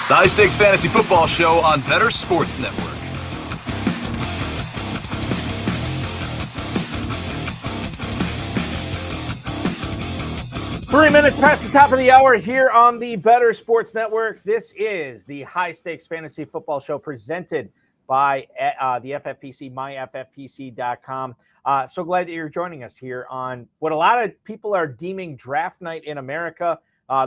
It's the High Stakes Fantasy Football Show on Better Sports Network. Three minutes past the top of the hour here on the Better Sports Network. This is the High Stakes Fantasy Football Show presented by the FFPC, myffpc.com. So glad that you're joining us here on what a lot of people are deeming draft night in America.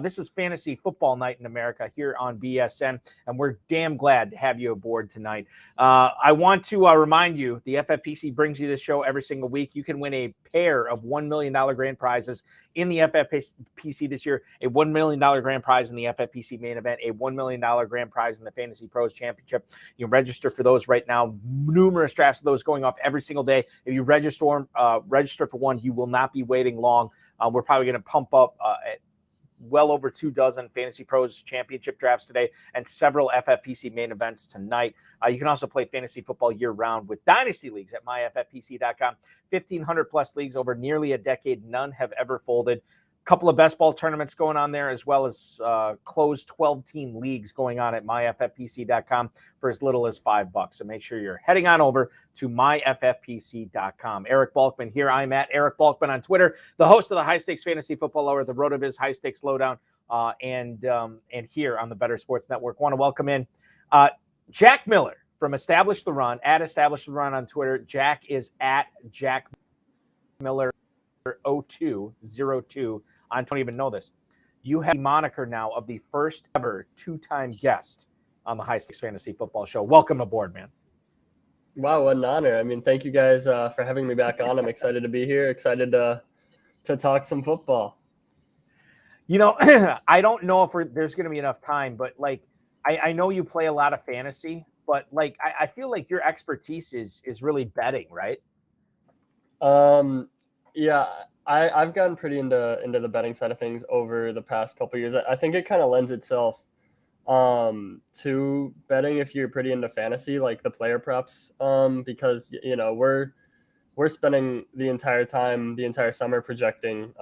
This is fantasy football night in America here on BSN, and we're damn glad to have you aboard tonight. I want to remind you, the FFPC brings you this show every single week. You can win a pair of $1 million grand prizes in the FFPC this year, a $1 million grand prize in the FFPC main event, a $1 million grand prize in the Fantasy Pros Championship. You can register for those right now. Numerous drafts of those going off every single day. If you register for one, you will not be waiting long. We're probably going to pump up at well over 24 Fantasy Pros Championship drafts today and several FFPC main events tonight. You can also play fantasy football year-round with Dynasty Leagues at myffpc.com. 1,500-plus leagues over nearly a decade. None have ever folded. Couple of best ball tournaments going on there, as well as closed 12-team leagues going on at myffpc.com for as little as $5. So make sure you're heading on over to myffpc.com. Eric Balkman here. I'm at Eric Balkman on Twitter, the host of the High Stakes Fantasy Football Hour, the RotoViz High Stakes Lowdown, and here on the Better Sports Network. Want to welcome in Jack Miller from Establish the Run, at Establish the Run on Twitter. Jack is at Jack Miller 0202. I don't even know this. You have the moniker now of the first ever two-time guest on the High Stakes Fantasy Football Show. Welcome aboard, man. Wow, what an honor. I mean, thank you guys for having me back on. I'm excited to be here, excited to talk some football. You know, I don't know if there's going to be enough time, but like, I know you play a lot of fantasy, but like, I feel like your expertise is really betting, right? Yeah, I've gotten pretty into the betting side of things over the past couple of years. I think it kind of lends itself to betting if you're pretty into fantasy, like the player props, because you know we're spending the entire summer projecting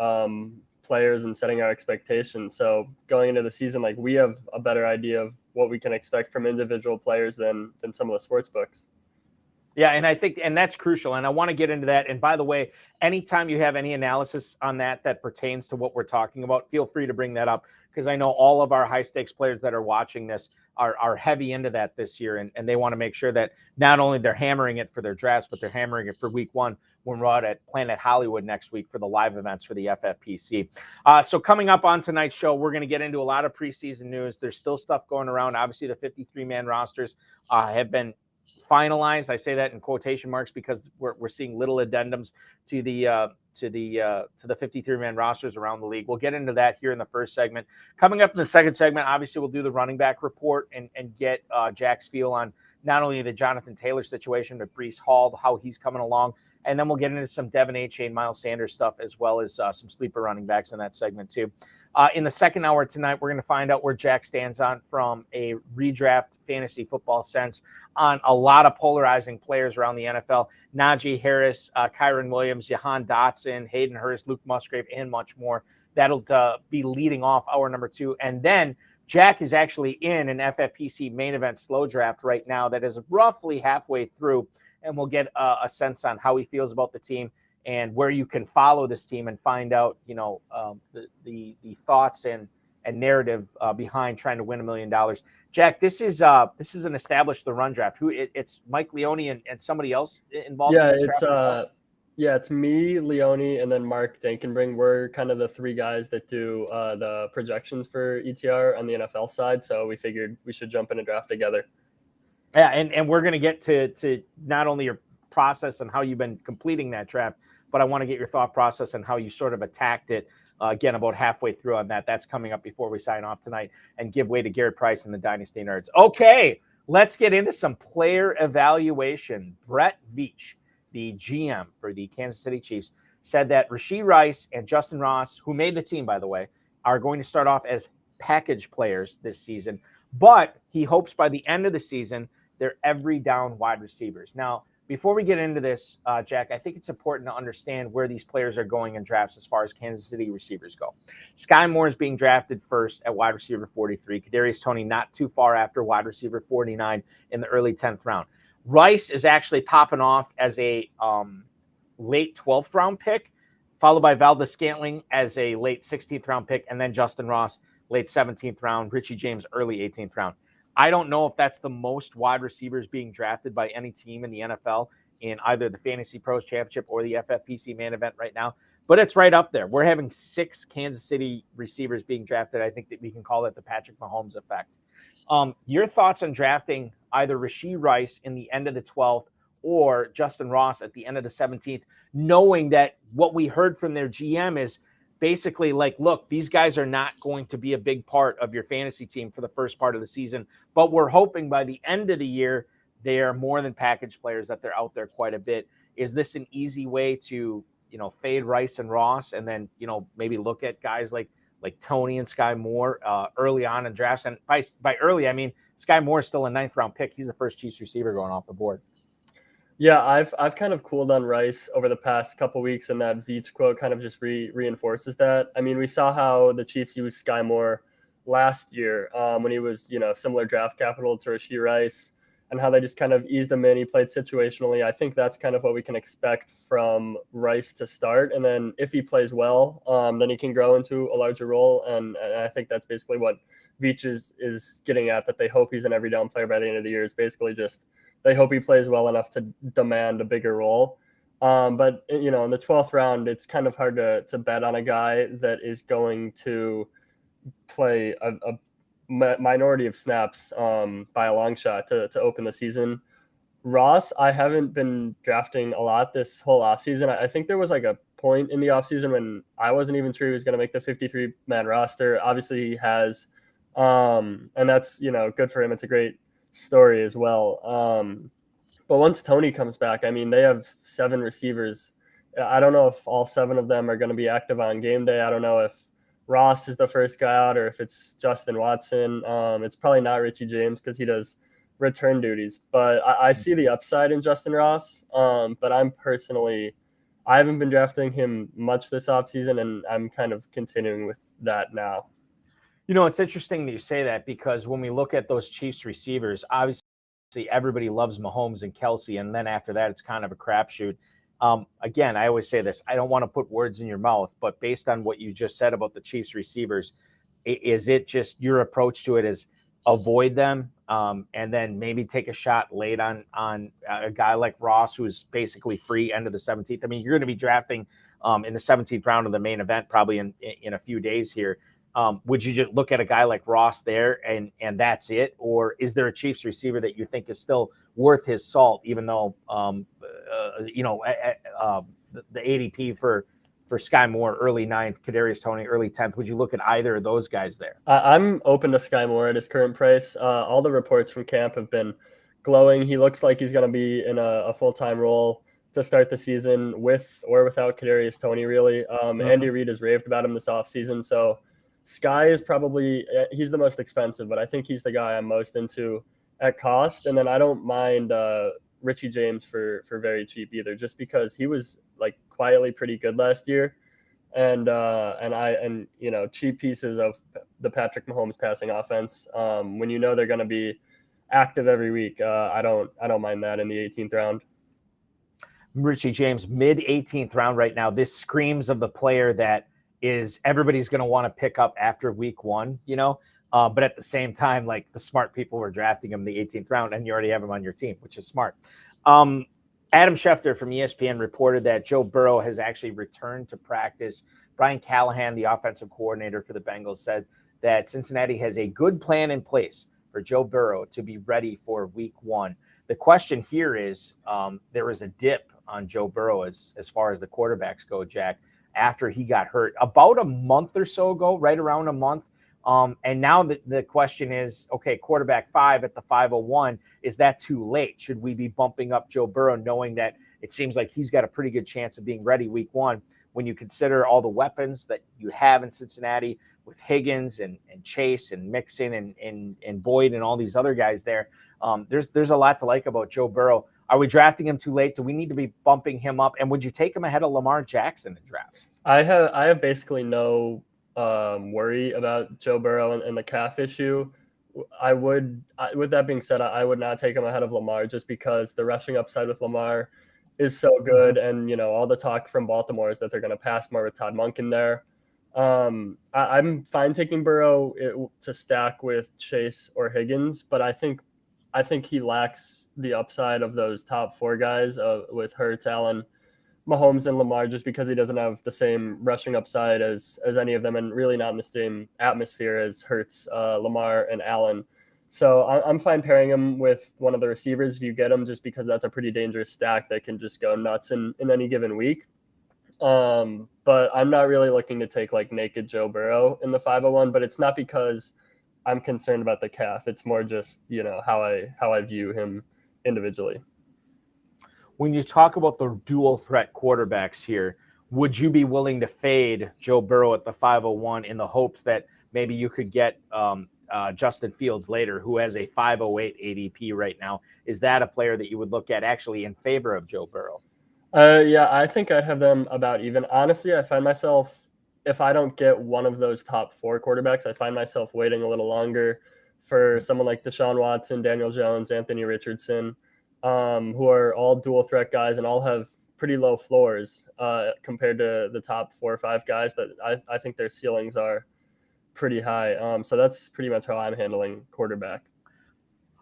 players and setting our expectations. So going into the season, like we have a better idea of what we can expect from individual players than some of the sports books. Yeah, and I think, and that's crucial, and I want to get into that. And by the way, anytime you have any analysis on that pertains to what we're talking about, feel free to bring that up, because I know all of our high-stakes players that are watching this are heavy into that this year, and they want to make sure that not only they're hammering it for their drafts, but they're hammering it for week one when we're out at Planet Hollywood next week for the live events for the FFPC. So coming up on tonight's show, we're going to get into a lot of preseason news. There's still stuff going around. Obviously, the 53-man rosters have been finalized. I say that in quotation marks because we're seeing little addendums to the 53-man rosters around the league. We'll get into that here in the first segment. Coming up in the second segment, obviously we'll do the running back report and get Jack's feel on not only the Jonathan Taylor situation, but Breece Hall, how he's coming along. And then we'll get into some Devin Achane, Miles Sanders stuff, as well as some sleeper running backs in that segment too. In the second hour tonight, we're going to find out where Jack stands on from a redraft fantasy football sense on a lot of polarizing players around the NFL. Najee Harris, Kyron Williams, Jahan Dotson, Hayden Hurst, Luke Musgrave, and much more. That'll be leading off hour number two. And then Jack is actually in an FFPC main event slow draft right now that is roughly halfway through, and we'll get a sense on how he feels about the team and where you can follow this team and find out, you know, the thoughts and narrative behind trying to win $1 million. Jack, this is an Establish the Run draft. It's Mike Leone and somebody else involved. Yeah, in this draft it's me, Leone, and then Mark Dankenbring. We're kind of the three guys that do the projections for ETR on the NFL side. So we figured we should jump in a draft together. Yeah, and we're going to get to not only your process and how you've been completing that draft, but I want to get your thought process and how you sort of attacked it. Again, about halfway through on that. That's coming up before we sign off tonight and give way to Garrett Price and the Dynasty Nerds. Okay, let's get into some player evaluation. Brett Veach, the GM for the Kansas City Chiefs, said that Rashee Rice and Justin Ross, who made the team, by the way, are going to start off as package players this season. But he hopes by the end of the season, they're every down wide receivers. Now, before we get into this, Jack, I think it's important to understand where these players are going in drafts as far as Kansas City receivers go. Sky Moore is being drafted first at wide receiver 43. Kadarius Toney not too far after wide receiver 49 in the early 10th round. Rice is actually popping off as a late 12th round pick, followed by Valdez-Scantling as a late 16th round pick, and then Justin Ross, late 17th round, Richie James, early 18th round. I don't know if that's the most wide receivers being drafted by any team in the NFL in either the Fantasy Pros Championship or the FFPC main event right now, but it's right up there. We're having 6 Kansas City receivers being drafted. I think that we can call it the Patrick Mahomes effect. Your thoughts on drafting either Rashee Rice in the end of the 12th or Justin Ross at the end of the 17th, knowing that what we heard from their GM is basically like, look, these guys are not going to be a big part of your fantasy team for the first part of the season, but we're hoping by the end of the year, they are more than package players, that they're out there quite a bit. Is this an easy way to, fade Rice and Ross and then, maybe look at guys like Toney and Sky Moore early on in drafts? And by early, I mean, Sky Moore is still a 9th round pick. He's the first Chiefs receiver going off the board. Yeah, I've kind of cooled on Rice over the past couple weeks, and that Veach quote kind of just reinforces that. I mean, we saw how the Chiefs used Sky Moore last year when he was, similar draft capital to Rashee Rice, and how they just kind of eased him in. He played situationally. I think that's kind of what we can expect from Rice to start. And then if he plays well, then he can grow into a larger role. And I think that's basically what Veach is getting at, that they hope he's an every down player by the end of the year. It's basically just they hope he plays well enough to demand a bigger role. But, in the 12th round, it's kind of hard to bet on a guy that is going to play a minority of snaps by a long shot to open the season. Ross, I haven't been drafting a lot this whole offseason. I think there was like a point in the offseason when I wasn't even sure he was going to make the 53-man roster. Obviously he has, and that's, good for him. It's a great story as well. But once Toney comes back, I mean, they have 7 receivers. I don't know if all 7 of them are going to be active on game day. I don't know if Ross is the first guy out or if it's Justin Watson. It's probably not Richie James because he does return duties. But I see the upside in Justin Ross. But I haven't been drafting him much this offseason, and I'm kind of continuing with that now. It's interesting that you say that, because when we look at those Chiefs receivers, obviously everybody loves Mahomes and Kelsey, and then after that, it's kind of a crapshoot. Again, I always say this, I don't want to put words in your mouth, but based on what you just said about the Chiefs receivers, is it just your approach to it is avoid them and then maybe take a shot late on a guy like Ross, who's basically free end of the 17th? I mean, you're going to be drafting in the 17th round of the main event probably in a few days here. Would you just look at a guy like Ross there and that's it? Or is there a Chiefs receiver that you think is still worth his salt, even though, the ADP for Sky Moore, early 9th, Kadarius Toney, early 10th? Would you look at either of those guys there? I'm open to Sky Moore at his current price. All the reports from camp have been glowing. He looks like he's going to be in a full-time role to start the season with or without Kadarius Toney, really. Andy Reid has raved about him this offseason, so Sky is probably – he's the most expensive, but I think he's the guy I'm most into at cost. And then I don't mind Richie James for very cheap either, just because he was like quietly pretty good last year. And cheap pieces of the Patrick Mahomes passing offense, when they're going to be active every week, I don't mind that in the 18th round. Richie James, mid 18th round right now. This screams of the player that is everybody's going to want to pick up after week 1, but at the same time, like the smart people were drafting him in the 18th round and you already have him on your team, which is smart. Adam Schefter from ESPN reported that Joe Burrow has actually returned to practice. Brian Callahan, the offensive coordinator for the Bengals, said that Cincinnati has a good plan in place for Joe Burrow to be ready for week 1. The question here is there was a dip on Joe Burrow as far as the quarterbacks go, Jack, after he got hurt about a month or so ago, right around a month. And now the question is, okay, quarterback 5 at the 501, is that too late? Should we be bumping up Joe Burrow knowing that it seems like he's got a pretty good chance of being ready week 1 when you consider all the weapons that you have in Cincinnati with Higgins and Chase and Mixon and Boyd and all these other guys there? There's a lot to like about Joe Burrow. Are we drafting him too late? Do we need to be bumping him up? And would you take him ahead of Lamar Jackson in drafts? I have basically no worry about Joe Burrow and the calf issue. With that being said, I would not take him ahead of Lamar just because the rushing upside with Lamar is so good. And, all the talk from Baltimore is that they're going to pass more with Todd Monken there. I'm fine taking Burrow to stack with Chase or Higgins, but I think he lacks the upside of those top 4 guys with Hurts, Allen, Mahomes, and Lamar, just because he doesn't have the same rushing upside as any of them, and really not in the same atmosphere as Hurts, Lamar, and Allen. So I'm fine pairing him with one of the receivers if you get him, just because that's a pretty dangerous stack that can just go nuts in any given week. But I'm not really looking to take like naked Joe Burrow in the 501, but it's not because I'm concerned about the calf. It's more just, how I view him individually. When you talk about the dual threat quarterbacks here, would you be willing to fade Joe Burrow at the 501 in the hopes that maybe you could get Justin Fields later, who has a 508 ADP right now? Is that a player that you would look at actually in favor of Joe Burrow? Yeah, I think I'd have them about even. Honestly, I find myself, if I don't get one of those top 4 quarterbacks, I find myself waiting a little longer for someone like Deshaun Watson, Daniel Jones, Anthony Richardson, who are all dual threat guys and all have pretty low floors compared to the top 4 or 5 guys. But I think their ceilings are pretty high. So that's pretty much how I'm handling quarterback.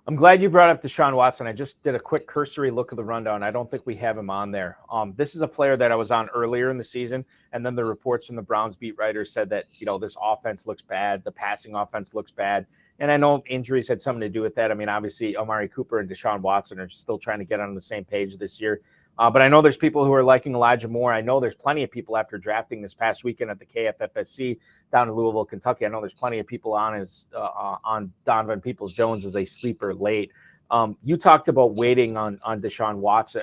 I'm glad you brought up Deshaun Watson. I just did a quick cursory look of the rundown. I don't think we have him on there. This is a player that I was on earlier in the season, and then the reports from the Browns beat writers said that, this offense looks bad. The passing offense looks bad. And I know injuries had something to do with that. I mean, obviously, Amari Cooper and Deshaun Watson are still trying to get on the same page this year. But I know there's people who are liking Elijah Moore. I know there's plenty of people after drafting this past weekend at the KFFSC down in Louisville, Kentucky. I know there's plenty of people on Donovan Peoples-Jones as a sleeper late. You talked about waiting on Deshaun Watson,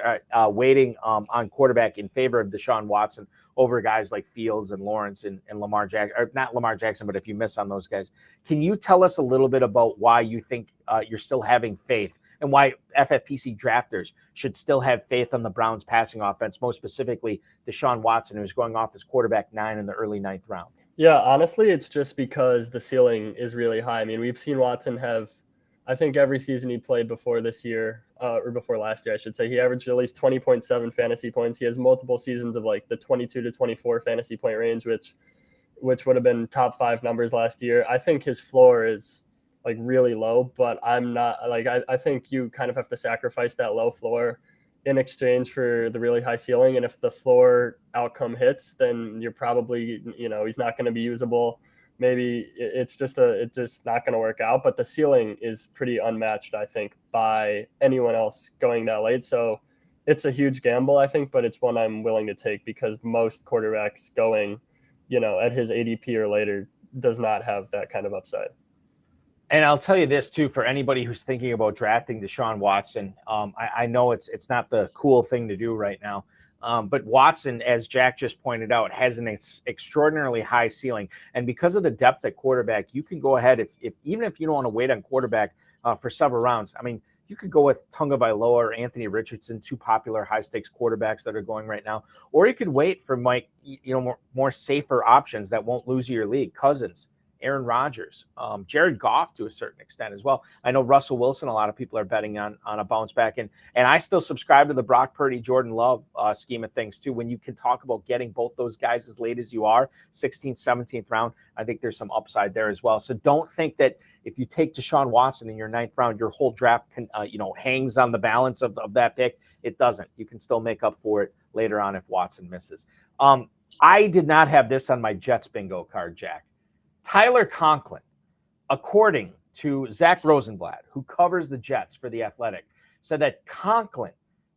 waiting on quarterback in favor of Deshaun Watson over guys like Fields and Lawrence and Lamar Jackson, or not Lamar Jackson, but if you miss on those guys. Can you tell us a little bit about why you think you're still having faith and why FFPC drafters should still have faith on the Browns passing offense, most specifically Deshaun Watson, who's going off as quarterback 9 in the early 9th round? Yeah, honestly, it's just because the ceiling is really high. I mean, we've seen Watson have, I think every season he played before this year, or before last year, I should say, he averaged at least 20.7 fantasy points. He has multiple seasons of like the 22 to 24 fantasy point range, which would have been top 5 numbers last year. I think his floor is like really low, but I'm not like, I think you kind of have to sacrifice that low floor in exchange for the really high ceiling. And if the floor outcome hits, then you're probably, he's not going to be usable. Maybe it's just not going to work out, but the ceiling is pretty unmatched, I think, by anyone else going that late. So it's a huge gamble, I think, but it's one I'm willing to take because most quarterbacks going, at his ADP or later does not have that kind of upside. And I'll tell you this too, for anybody who's thinking about drafting Deshaun Watson, I know it's not the cool thing to do right now, but Watson, as Jack just pointed out, has an extraordinarily high ceiling, and because of the depth at quarterback, you can go ahead even if you don't want to wait on quarterback for several rounds. I mean, you could go with Tunga Bailoa or Anthony Richardson, 2 popular high stakes quarterbacks that are going right now, or you could wait for more safer options that won't lose you your league. Cousins, Aaron Rodgers, Jared Goff to a certain extent as well. I know Russell Wilson, a lot of people are betting on a bounce back. And I still subscribe to the Brock Purdy, Jordan Love scheme of things too. When you can talk about getting both those guys as late as you are, 16th, 17th round, I think there's some upside there as well. So don't think that if you take Deshaun Watson in your 9th round, your whole draft hangs on the balance of that pick. It doesn't. You can still make up for it later on if Watson misses. I did not have this on my Jets bingo card, Jack. Tyler Conklin, according to Zach Rosenblatt, who covers the Jets for The Athletic, said that Conklin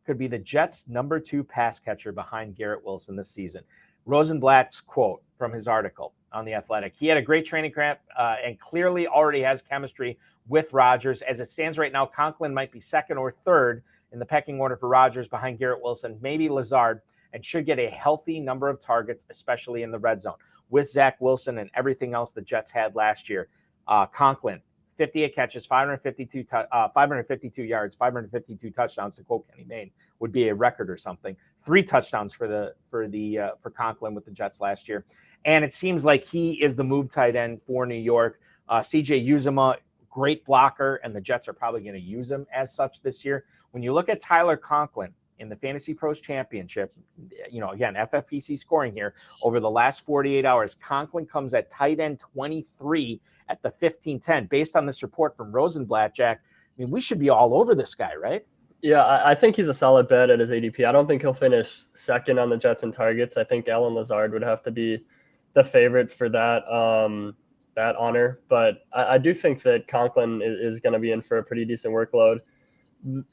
could be the Jets' number 2 pass catcher behind Garrett Wilson this season. Rosenblatt's quote from his article on The Athletic: he had a great training camp and clearly already has chemistry with Rodgers. As it stands right now, Conklin might be 2nd or 3rd in the pecking order for Rodgers behind Garrett Wilson, maybe Lazard, and should get a healthy number of targets, especially in the red zone. With Zach Wilson and everything else the Jets had last year, Conklin, 58 catches, 552 yards, 552 touchdowns. To quote Kenny Mayne, would be a record or something. 3 touchdowns for Conklin with the Jets last year, and it seems like he is the move tight end for New York. CJ Uzomah, great blocker, and the Jets are probably going to use him as such this year. When you look at Tyler Conklin in the Fantasy Pros Championship, again, FFPC scoring here over the last 48 hours, Conklin comes at tight end 23 at the 15-10. Based on this report from Rosenblatt, Jack, I mean, we should be all over this guy, right? Yeah, I think he's a solid bet at his ADP. I don't think he'll finish second on the Jets in targets. I think Allen Lazard would have to be the favorite for that honor. But I do think that Conklin is going to be in for a pretty decent workload.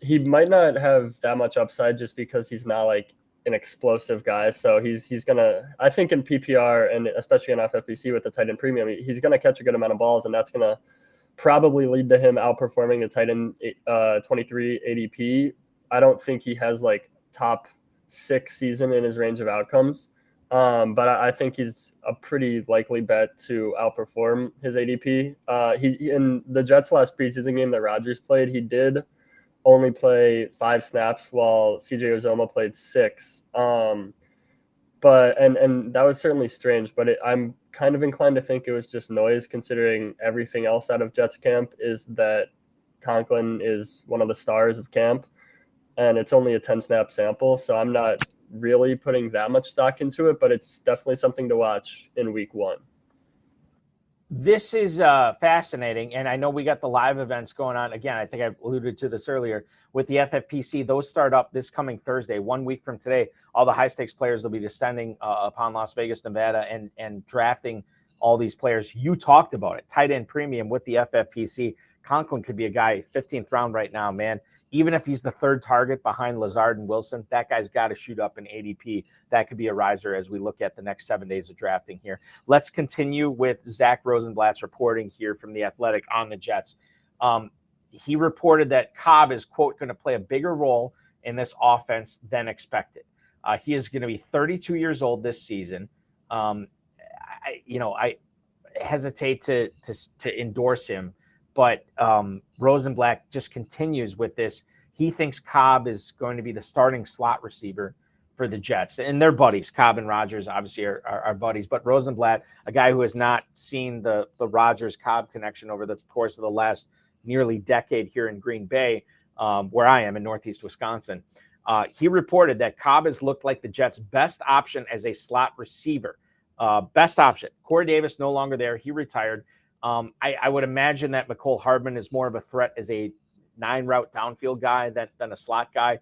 He might not have that much upside just because he's not like an explosive guy. So he's going to, I think in PPR and especially in FFPC with the tight end premium, he's going to catch a good amount of balls, and that's going to probably lead to him outperforming the tight end 23 ADP. I don't think he has like top 6 season in his range of outcomes. But I think he's a pretty likely bet to outperform his ADP. He in the Jets' last preseason game that Rodgers played, he did only play 5 snaps while CJ Uzomah played 6. But that was certainly strange, but I'm kind of inclined to think it was just noise, considering everything else out of Jets camp is that Conklin is one of the stars of camp, and it's only a 10-snap sample. So I'm not really putting that much stock into it, but it's definitely something to watch in week 1. This is fascinating, and I know we got the live events going on. Again, I think I alluded to this earlier with the FFPC. Those start up this coming Thursday, 1 week from today. All the high-stakes players will be descending upon Las Vegas, Nevada, and drafting all these players. You talked about it, tight end premium with the FFPC. Conklin could be a guy 15th round right now, man. Even if he's the 3rd target behind Lazard and Wilson, that guy's got to shoot up in ADP. That could be a riser as we look at the next 7 days of drafting here. Let's continue with Zach Rosenblatt's reporting here from The Athletic on the Jets. He reported that Cobb is, quote, going to play a bigger role in this offense than expected. He is going to be 32 years old this season. I hesitate to endorse him, but Rosenblatt just continues with this. He thinks Cobb is going to be the starting slot receiver for the Jets. And they're buddies. Cobb and Rodgers obviously are buddies. But Rosenblatt, a guy who has not seen the Rodgers-Cobb connection over the course of the last nearly decade here in Green Bay, where I am in Northeast Wisconsin, he reported that Cobb has looked like the Jets' best option as a slot receiver. Best option. Corey Davis no longer there. He retired. I would imagine that Mecole Hardman is more of a threat as a 9-route downfield guy than a slot guy.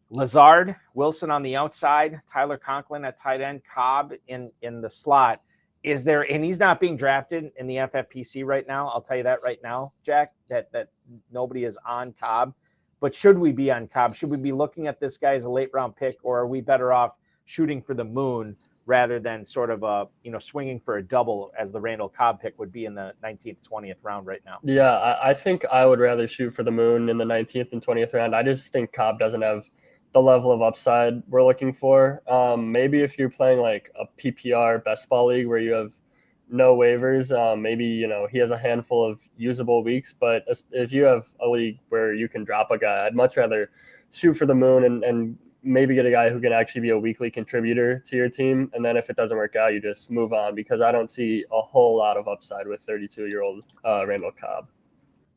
Lazard, Wilson on the outside, Tyler Conklin at tight end, Cobb in the slot. Is there, and he's not being drafted in the FFPC right now. I'll tell you that right now, Jack, that nobody is on Cobb. But should we be on Cobb? Should we be looking at this guy as a late round pick, or are we better off shooting for the moon rather than sort of swinging for a double as the Randall Cobb pick would be in the 19th, 20th round right now? Yeah, I think I would rather shoot for the moon in the 19th and 20th round. I just think Cobb doesn't have the level of upside we're looking for. Maybe if you're playing like a PPR best ball league where you have no waivers, maybe, he has a handful of usable weeks. But if you have a league where you can drop a guy, I'd much rather shoot for the moon and maybe get a guy who can actually be a weekly contributor to your team. And then if it doesn't work out, you just move on, because I don't see a whole lot of upside with 32-year-old Randall Cobb.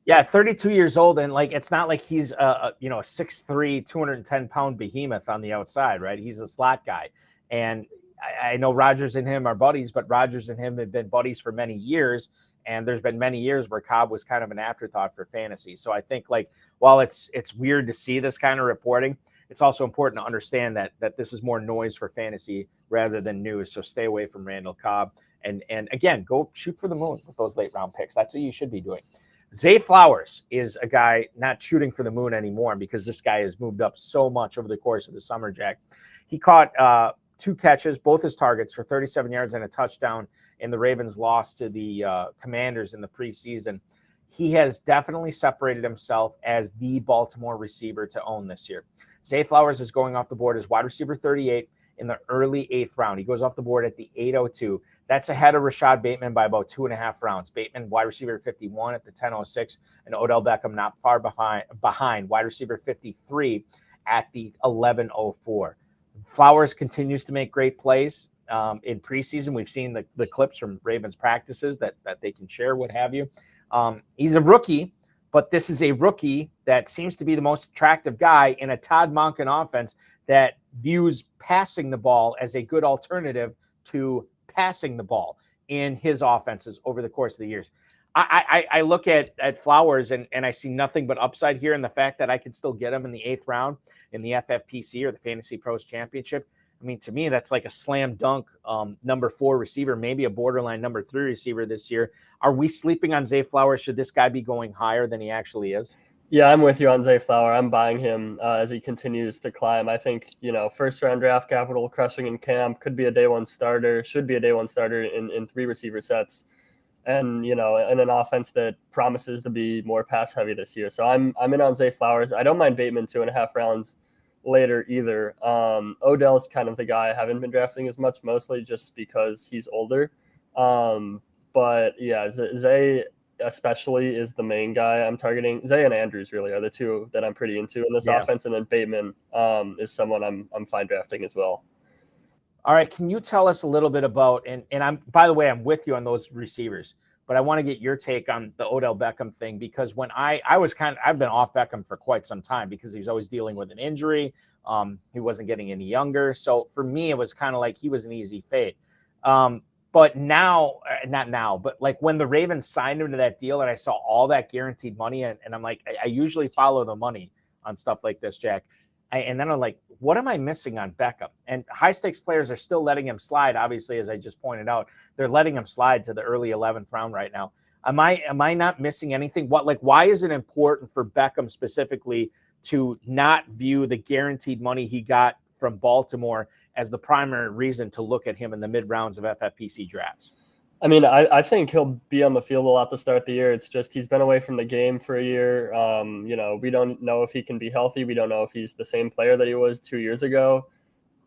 Yeah, 32 years old, and it's not like he's a 6'3", 210-pound behemoth on the outside, right? He's a slot guy. And I know Rodgers and him are buddies, but Rodgers and him have been buddies for many years, and there's been many years where Cobb was kind of an afterthought for fantasy. So I think while it's weird to see this kind of reporting, it's also important to understand that this is more noise for fantasy rather than news. So stay away from Randall Cobb. And again, go shoot for the moon with those late round picks. That's what you should be doing. Zay Flowers is a guy not shooting for the moon anymore because this guy has moved up so much over the course of the summer, Jack. He caught 2 catches, both his targets, for 37 yards and a touchdown in the Ravens' loss to the Commanders in the preseason. He has definitely separated himself as the Baltimore receiver to own this year. Zay Flowers is going off the board as wide receiver 38 in the early 8th round. He goes off the board at the 802. That's ahead of Rashad Bateman by about 2.5 rounds. Bateman, wide receiver 51 at the 1006, and Odell Beckham not far behind wide receiver 53 at the 1104. Flowers continues to make great plays in preseason. We've seen the clips from Ravens practices that they can share, what have you. He's a rookie, but this is a rookie that seems to be the most attractive guy in a Todd Monken offense that views passing the ball as a good alternative to passing the ball in his offenses over the course of the years. I look at Flowers and I see nothing but upside here, in the fact that I can still get him in the 8th round in the FFPC or the Fantasy Pros Championship. I mean, to me, that's like a slam dunk number 4 receiver, maybe a borderline number 3 receiver this year. Are we sleeping on Zay Flowers? Should this guy be going higher than he actually is? Yeah, I'm with you on Zay Flower. I'm buying him as he continues to climb. I think, first round draft capital, crushing in camp, could be a day one starter, should be a day one starter in 3 receiver sets. And, in an offense that promises to be more pass heavy this year. So I'm in on Zay Flowers. I don't mind Bateman 2.5 rounds later either. Odell's kind of the guy I haven't been drafting as much, mostly just because he's older. But yeah, Zay especially is the main guy I'm targeting. Zay and Andrews really are the two that I'm pretty into in this offense. And then Bateman is someone I'm fine drafting as well. All right. Can you tell us a little bit about, and by the way, I'm with you on those receivers, but I want to get your take on the Odell Beckham thing, because when I've been off Beckham for quite some time because he was always dealing with an injury. He wasn't getting any younger. So for me, it was kind of like he was an easy fade. But now, not now, but like when the Ravens signed him to that deal and I saw all that guaranteed money, and I'm like, I usually follow the money on stuff like this, Jack. And then I'm like, what am I missing on Beckham? And high stakes players are still letting him slide. Obviously, as I just pointed out, they're letting him slide to the early 11th round right now. Am I not missing anything? Why is it important for Beckham specifically to not view the guaranteed money he got from Baltimore as the primary reason to look at him in the mid rounds of FFPC drafts? I mean, I think he'll be on the field a lot to start the year. It's just he's been away from the game for a year. We don't know if he can be healthy. We don't know if he's the same player that he was 2 years ago.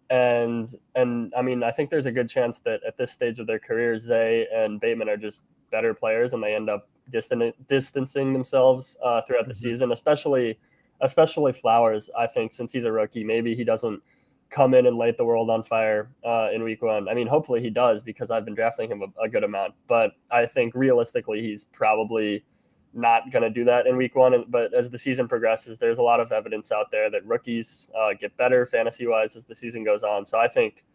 And I mean, I think there's a good chance that at this stage of their careers, Zay and Bateman are just better players, and they end up distancing themselves throughout the season, especially Flowers. I think since he's a rookie, maybe he doesn't come in and light the world on fire in week 1. I mean, hopefully he does, because I've been drafting him a good amount, but I think realistically he's probably not going to do that in week 1. But as the season progresses, there's a lot of evidence out there that rookies get better fantasy wise as the season goes on. So I think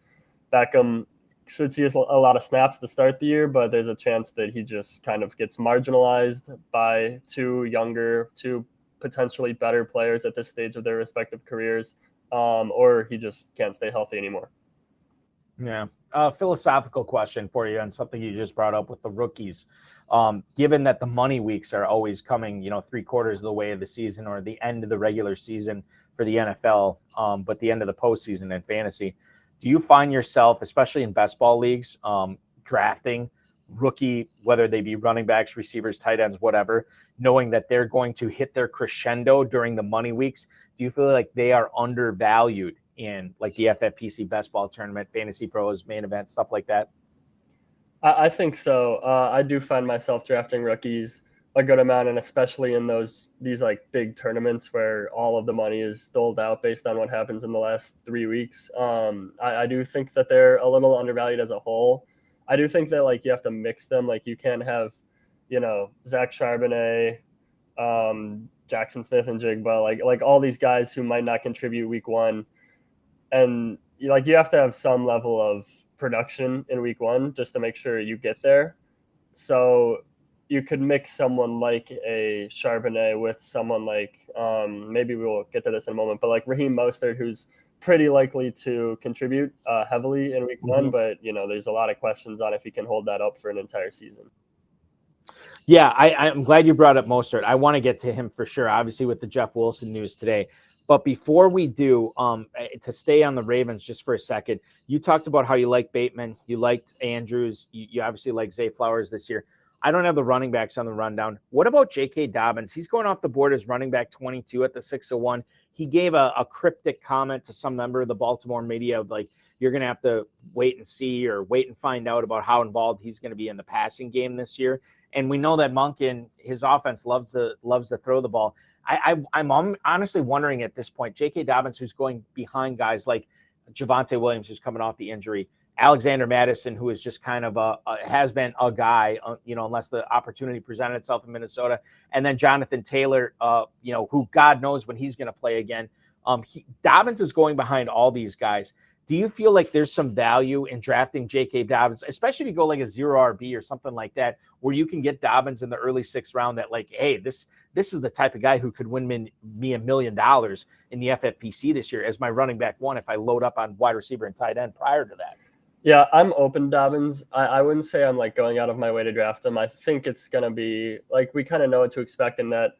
Beckham should see a lot of snaps to start the year, but there's a chance that he just kind of gets marginalized by 2 potentially better players at this stage of their respective careers. Or he just can't stay healthy anymore. Yeah. Philosophical question for you on something you just brought up with the rookies. Given that the money weeks are always coming, 3/4 of the way of the season or the end of the regular season for the NFL, but the end of the postseason in fantasy, do you find yourself, especially in best ball leagues, drafting rookie, whether they be running backs, receivers, tight ends, whatever, knowing that they're going to hit their crescendo during the money weeks? Do you feel like they are undervalued in like the FFPC best ball tournament, Fantasy Pros, main event, stuff like that? I think so. I do find myself drafting rookies a good amount, and especially in these like big tournaments where all of the money is doled out based on what happens in the last 3 weeks. I do think that they're a little undervalued as a whole. I do think that like you have to mix them. Like you can't have, Zach Charbonnet, Jackson Smith and Jigba, like all these guys who might not contribute week 1. And you have to have some level of production in week 1 just to make sure you get there. So you could mix someone like a Charbonnet with someone like, maybe we'll get to this in a moment, but like Raheem Mostert, who's pretty likely to contribute heavily in week 1, but there's a lot of questions on if he can hold that up for an entire season. Yeah, I'm glad you brought up Mostert. I want to get to him for sure, obviously with the Jeff Wilson news today. But before we do, to stay on the Ravens just for a second, you talked about how you like Bateman, you liked Andrews, you obviously like Zay Flowers this year. I don't have the running backs on the rundown. What about J.K. Dobbins? He's going off the board as running back 22 at the 601. He gave a cryptic comment to some member of the Baltimore media of like, you're going to have to wait and see or wait and find out about how involved he's going to be in the passing game this year. And we know that Monken, his offense loves to throw the ball. I'm honestly wondering at this point, J.K. Dobbins, who's going behind guys like Javonte Williams, who's coming off the injury, Alexander Madison, who is just kind of has been a guy, unless the opportunity presented itself in Minnesota, and then Jonathan Taylor, who God knows when he's going to play again. Dobbins is going behind all these guys. Do you feel like there's some value in drafting J.K. Dobbins, especially if you go like a 0 RB or something like that, where you can get Dobbins in the early 6th round that like, hey, this is the type of guy who could win me $1 million in the FFPC this year as my running back one if I load up on wide receiver and tight end prior to that? Yeah, I'm open to Dobbins. I wouldn't say I'm like going out of my way to draft him. I think it's going to be like we kind of know what to expect in that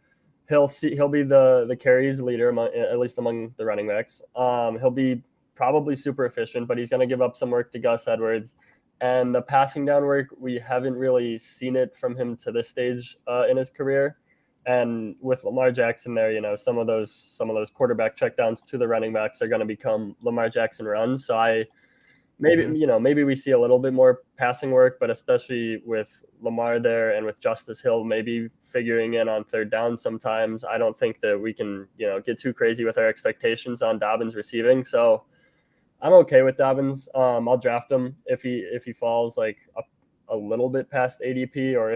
he'll be the carries leader, at least among the running backs. He'll be probably super efficient, but he's going to give up some work to Gus Edwards. And the passing down work, we haven't really seen it from him to this stage in his career. And with Lamar Jackson there, some of those quarterback checkdowns to the running backs are going to become Lamar Jackson runs. So maybe we see a little bit more passing work, but especially with Lamar there and with Justice Hill maybe figuring in on 3rd down sometimes, I don't think that we can, get too crazy with our expectations on Dobbins receiving. So I'm okay with Dobbins. I'll draft him if he falls like a little bit past ADP, or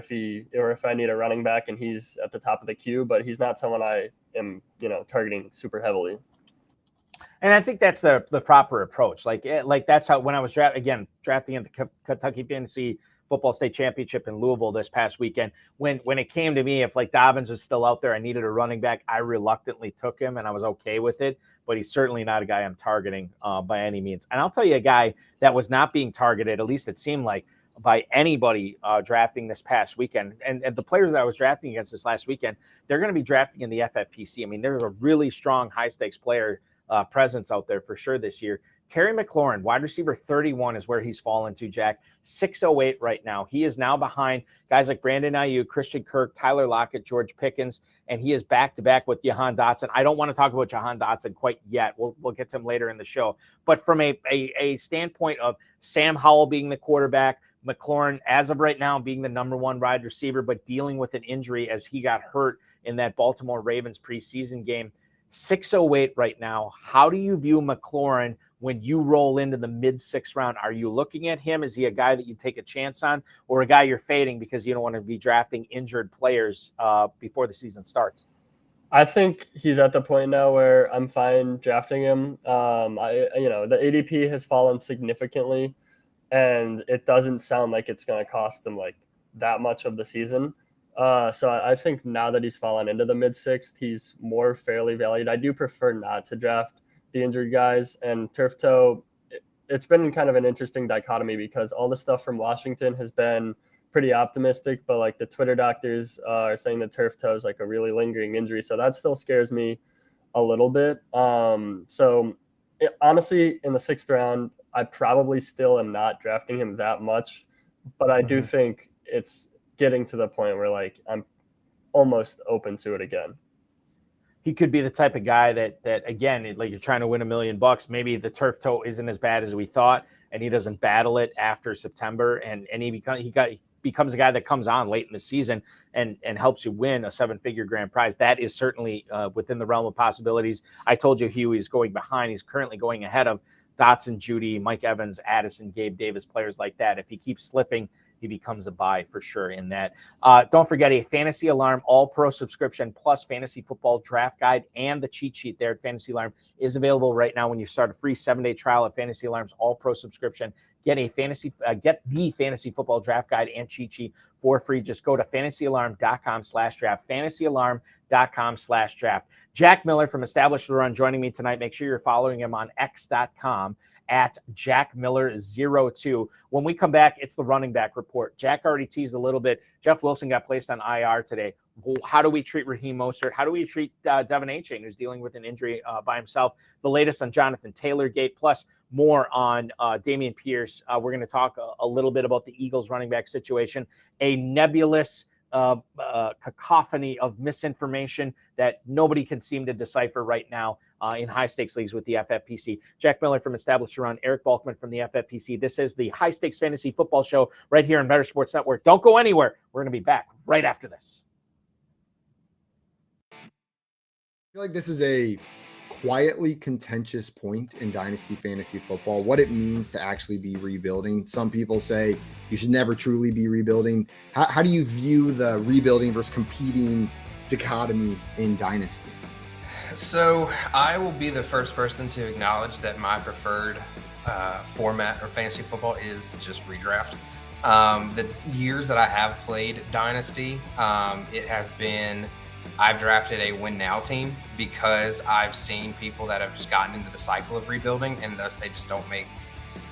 if I need a running back and he's at the top of the queue, but he's not someone I am, targeting super heavily. And I think that's the proper approach. Like that's how, when I was drafting in the Kentucky Fantasy Football State Championship in Louisville this past weekend, when it came to me, if like Dobbins was still out there, I needed a running back, I reluctantly took him and I was okay with it, but he's certainly not a guy I'm targeting by any means. And I'll tell you a guy that was not being targeted, at least it seemed like, by anybody drafting this past weekend. And the players that I was drafting against this last weekend, they're going to be drafting in the FFPC. I mean, there's a really strong high-stakes player presence out there for sure this year. Terry McLaurin, wide receiver 31 is where he's fallen to, Jack. 608 right now. He is now behind guys like Brandon Ayuk, Christian Kirk, Tyler Lockett, George Pickens, and he is back-to-back with Jahan Dotson. I don't want to talk about Jahan Dotson quite yet. We'll get to him later in the show. But from a standpoint of Sam Howell being the quarterback, McLaurin, as of right now, being the number 1 wide receiver, but dealing with an injury as he got hurt in that Baltimore Ravens preseason game. 608 right now. How do you view McLaurin when you roll into the mid-6th round? Are you looking at him? Is he a guy that you take a chance on, or a guy you're fading because you don't want to be drafting injured players before the season starts? I think he's at the point now where I'm fine drafting him. The ADP has fallen significantly, and it doesn't sound like it's going to cost him like that much of the season. So I think now that he's fallen into the mid-6th, he's more fairly valued. I do prefer not to draft the injured guys, and turf toe, it's been kind of an interesting dichotomy because all the stuff from Washington has been pretty optimistic, but like the Twitter doctors are saying that turf toe is like a really lingering injury. So that still scares me a little bit. Honestly, in the 6th round, I probably still am not drafting him that much, but I do think it's getting to the point where like I'm almost open to it again. He could be the type of guy that again, like you're trying to win $1 million. Maybe the turf toe isn't as bad as we thought, and he doesn't battle it after September, and he becomes a guy that comes on late in the season and helps you win a 7-figure grand prize. That is certainly within the realm of possibilities. I told you Huey's going behind. He's currently going ahead of Dotson, Judy, Mike Evans, Addison, Gabe Davis, players like that. If he keeps slipping, he becomes a buy for sure in that. Don't forget, a Fantasy Alarm All-Pro subscription plus Fantasy Football Draft Guide and the cheat sheet there at Fantasy Alarm is available right now when you start a free 7-day trial of Fantasy Alarm's All-Pro subscription. Get the Fantasy Football Draft Guide and cheat sheet for free. Just go to fantasyalarm.com/draft, fantasyalarm.com/draft. Jack Miller from Established the Run joining me tonight. Make sure you're following him on x.com at JackMiller02. When we come back, it's the running back report. Jack already teased a little bit. Jeff Wilson got placed on IR today. How do we treat Raheem Mostert? How do we treat Devin Achane, who's dealing with an injury by himself? The latest on Jonathan Taylor Gate, plus more on Dameon Pierce. We're going to talk a little bit about the Eagles running back situation, a nebulous cacophony of misinformation that nobody can seem to decipher right now. in high-stakes leagues with the FFPC. Jack Miller from Established Run, Eric Balkman from the FFPC. This is the High Stakes Fantasy Football Show right here on Better Sports Network. Don't go anywhere. We're going to be back right after this. I feel like this is a quietly contentious point in Dynasty Fantasy Football, what it means to actually be rebuilding. Some people say you should never truly be rebuilding. How do you view the rebuilding versus competing dichotomy in Dynasty? So I will be the first person to acknowledge that my preferred format of fantasy football is just redraft. The years that I have played Dynasty, it has been I've drafted a win now team because I've seen people that have just gotten into the cycle of rebuilding and thus they just don't make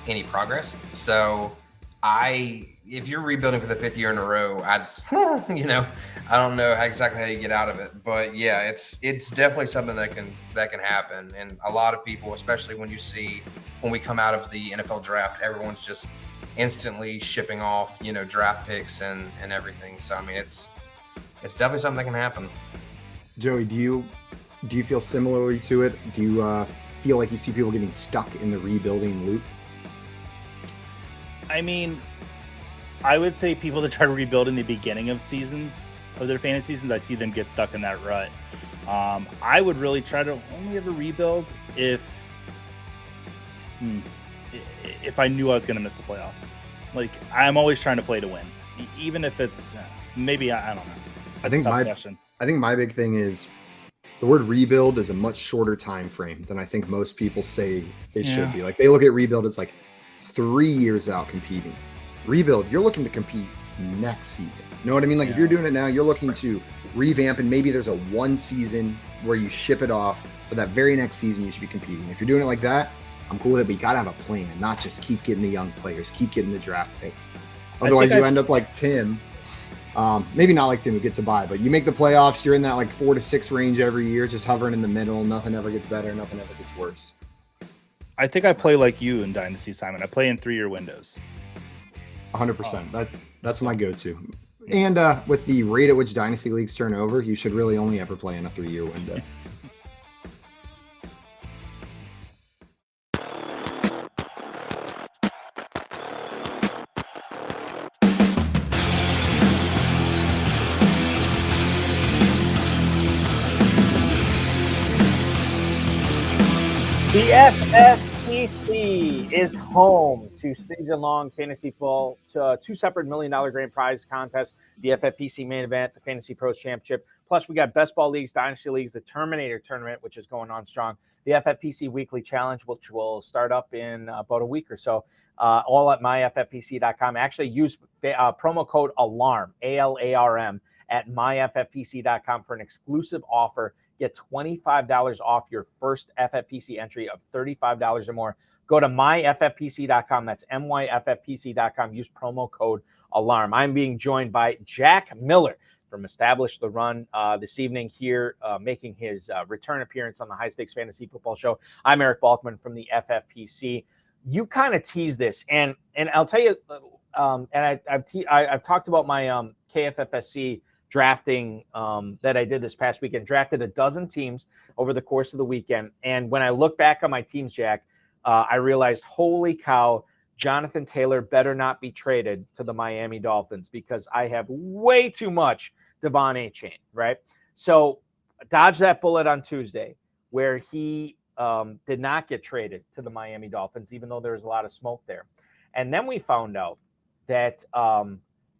any progress. So if you're rebuilding for the 5th year in a row, I just, I don't know exactly how you get out of it, but yeah, it's definitely something that can happen. And a lot of people, especially when we come out of the NFL draft, everyone's just instantly shipping off, draft picks and everything. So, I mean, it's definitely something that can happen. Joey, do you feel similarly to it? Do you feel like you see people getting stuck in the rebuilding loop? I mean, I would say people that try to rebuild in the beginning of seasons, of their fantasy seasons, I see them get stuck in that rut. I would really try to only ever rebuild if I knew I was going to miss the playoffs. Like, I'm always trying to play to win, even if it's maybe I don't know. I think my big thing is the word rebuild is a much shorter time frame than I think most people say it should be. Like, they look at rebuild as like 3 years out competing. Rebuild, you're looking to compete next season. You know what I mean? Like, if you're doing it now, you're looking to revamp, and maybe there's a one season where you ship it off, but that very next season you should be competing. If you're doing it like that, I'm cool with it, but you gotta have a plan, not just keep getting the young players, keep getting the draft picks. Otherwise, you end up like Tim. Maybe not like Tim who gets a bye, but you make the playoffs, you're in that like 4 to 6 range every year, just hovering in the middle. Nothing ever gets better, nothing ever gets worse. I think I play like you in Dynasty, Simon. I play in 3-year windows. 100%. That's my go-to. And with the rate at which Dynasty leagues turn over, you should really only ever play in a 3-year window. The FFPC is home to season-long fantasy football, to 2 separate $1 million grand prize contests, the FFPC main event, the Fantasy Pros Championship. Plus, we got best ball leagues, dynasty leagues, the Terminator tournament, which is going on strong, the FFPC Weekly Challenge, which will start up in about a week or so, all at myffpc.com. Actually, use promo code ALARM, ALARM, at myffpc.com for an exclusive offer. Get $25 off your first FFPC entry of $35 or more. Go to myffpc.com. That's myffpc.com. Use promo code ALARM. I'm being joined by Jack Miller from Establish the Run this evening here, making his return appearance on the High Stakes Fantasy Football Show. I'm Eric Balkman from the FFPC. You kind of teased this, and I'll tell you, and I've talked about my KFFSC drafting that I did this past weekend. Drafted a dozen teams over the course of the weekend. And when I look back on my teams, Jack, I realized, holy cow, Jonathan Taylor better not be traded to the Miami Dolphins because I have way too much Devon Achane, right? So dodge that bullet on Tuesday where he did not get traded to the Miami Dolphins, even though there was a lot of smoke there. And then we found out that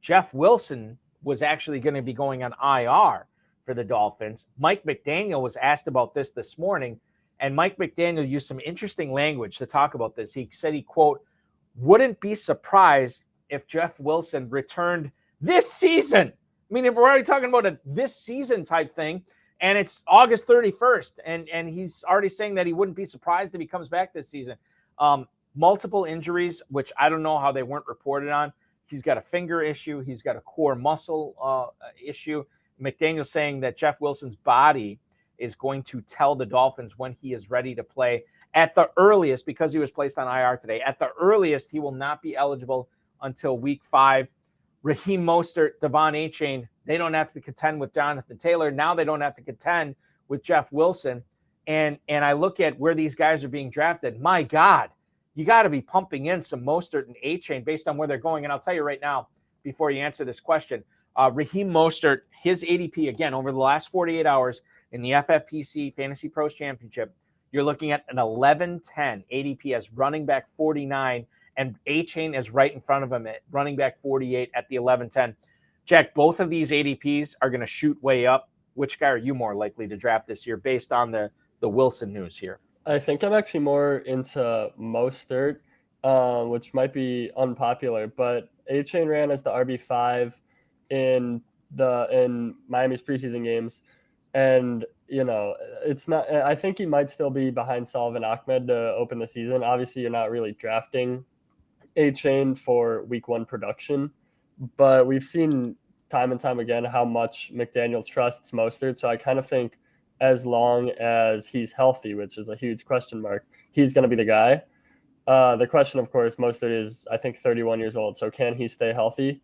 Jeff Wilson was actually going to be going on IR for the Dolphins. Mike McDaniel was asked about this morning, and Mike McDaniel used some interesting language to talk about this. He said he, quote, wouldn't be surprised if Jeff Wilson returned this season. I mean, we're already talking about a this season type thing, and it's August 31st, and he's already saying that he wouldn't be surprised if he comes back this season. Multiple injuries, which I don't know how they weren't reported on. He's got a finger issue. He's got a core muscle issue. McDaniel's saying that Jeff Wilson's body is going to tell the Dolphins when he is ready to play. At the earliest, because he was placed on IR today, at the earliest, he will not be eligible until week 5. Raheem Mostert, Devon Achane, they don't have to contend with Jonathan Taylor. Now they don't have to contend with Jeff Wilson. And I look at where these guys are being drafted. My God, you got to be pumping in some Mostert and A-Chain based on where they're going. And I'll tell you right now, before you answer this question, Raheem Mostert, his ADP, again, over the last 48 hours in the FFPC Fantasy Pros Championship, you're looking at an 11-10 ADP as running back 49, and A-Chain is right in front of him at running back 48 at the 11-10. Jack, both of these ADPs are going to shoot way up. Which guy are you more likely to draft this year based on the Wilson news here? I think I'm actually more into Mostert, which might be unpopular, but A-Chain ran as the RB5 in Miami's preseason games. And, it's not, I think he might still be behind Sullivan Ahmed to open the season. Obviously, you're not really drafting A-Chain for week 1 production, but we've seen time and time again how much McDaniel trusts Mostert. So I kind of think as long as he's healthy, which is a huge question mark, he's going to be the guy. The question, of course, Mostert is, I think, 31 years old. So can he stay healthy?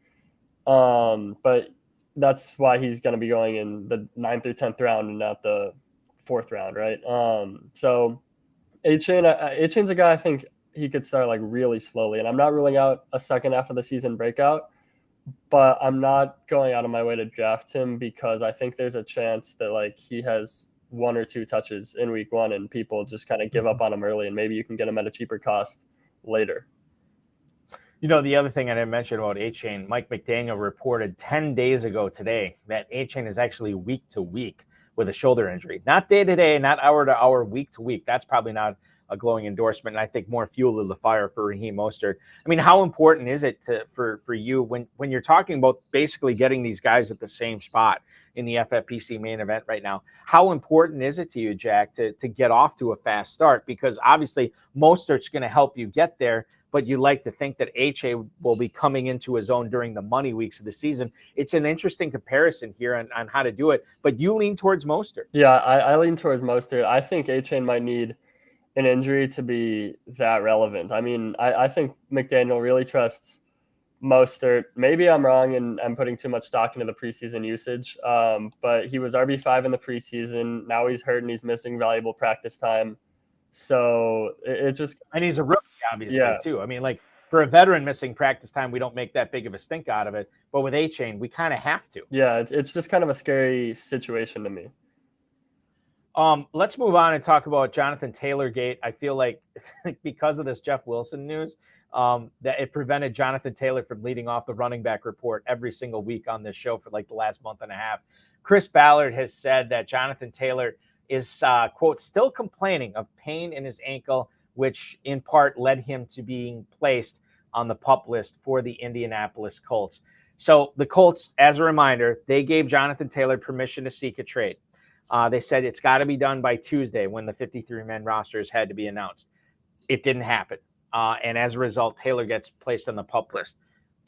But that's why he's going to be going in the 9th or 10th round and not the 4th round, right? So A-Chain's a guy I think he could start like really slowly. And I'm not ruling out a second half of the season breakout, but I'm not going out of my way to draft him because I think there's a chance that like he has 1 or 2 touches in week 1 and people just kind of give up on him early, and maybe you can get him at a cheaper cost later. The other thing I didn't mention about A-Chain, Mike McDaniel reported 10 days ago today that A-Chain is actually week to week with a shoulder injury. Not day to day, not hour to hour, week to week. That's probably not a glowing endorsement, and I think more fuel to the fire for Raheem Mostert. I mean, how important is it for you when you're talking about basically getting these guys at the same spot in the FFPC main event right now? How important is it to you, Jack, to get off to a fast start? Because obviously Mostert's going to help you get there, but you like to think that HA will be coming into his own during the money weeks of the season. It's an interesting comparison here on how to do it, but you lean towards Mostert. Yeah, I lean towards Mostert. I think A-Chain might need an injury to be that relevant. I mean, I think McDaniel really trusts Mostert. Maybe I'm wrong and I'm putting too much stock into the preseason usage, but he was RB5 in the preseason. Now he's hurt and he's missing valuable practice time. So it just... And he's a rookie, obviously, too. I mean, like, for a veteran missing practice time, we don't make that big of a stink out of it. But with A-Chain, we kind of have to. Yeah, it's just kind of a scary situation to me. Let's move on and talk about Jonathan Taylor Gate. I feel like because of this Jeff Wilson news, that it prevented Jonathan Taylor from leading off the running back report every single week on this show for like the last month and a half. Chris Ballard has said that Jonathan Taylor is, quote, still complaining of pain in his ankle, which in part led him to being placed on the PUP list for the Indianapolis Colts. So the Colts, as a reminder, they gave Jonathan Taylor permission to seek a trade. They said it's got to be done by Tuesday when the 53-man rosters had to be announced. It didn't happen. And as a result, Taylor gets placed on the PUP list.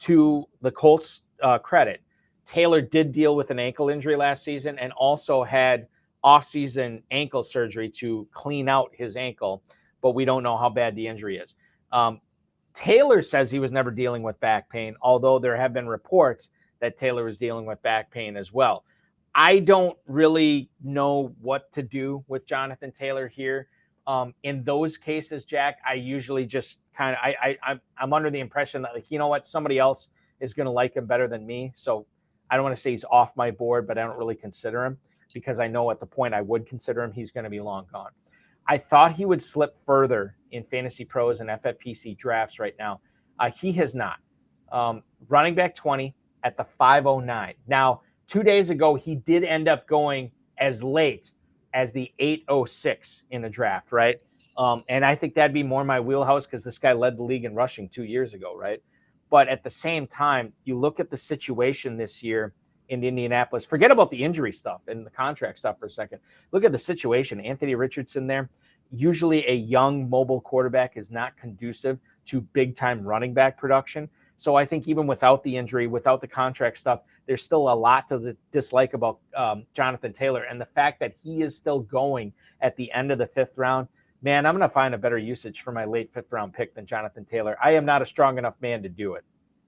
To the Colts' credit, Taylor did deal with an ankle injury last season and also had off-season ankle surgery to clean out his ankle, but we don't know how bad the injury is. Taylor says he was never dealing with back pain, although there have been reports that Taylor was dealing with back pain as well. I don't really know what to do with Jonathan Taylor here. In those cases, Jack, I usually just kind of I'm under the impression that, like, you know what, somebody else is going to like him better than me. So I don't want to say he's off my board, but I don't really consider him because I know at the point I would consider him, he's going to be long gone. I thought he would slip further in Fantasy Pros and FFPC drafts right now. He has not. Running back 20 at the 509. Now, 2 days ago, he did end up going as late as the 806 in the draft, right? And I think that'd be more my wheelhouse because this guy led the league in rushing 2 years ago, right? But at the same time, you look at the situation this year in Indianapolis. Forget about the injury stuff and the contract stuff for a second. Look at the situation. Anthony Richardson there. Usually a young mobile quarterback is not conducive to big-time running back production. So I think even without the injury, without the contract stuff, there's still a lot to dislike about Jonathan Taylor. And the fact that he is still going at the end of the 5th round, man, I'm going to find a better usage for my late 5th round pick than Jonathan Taylor. I am not a strong enough man to do it.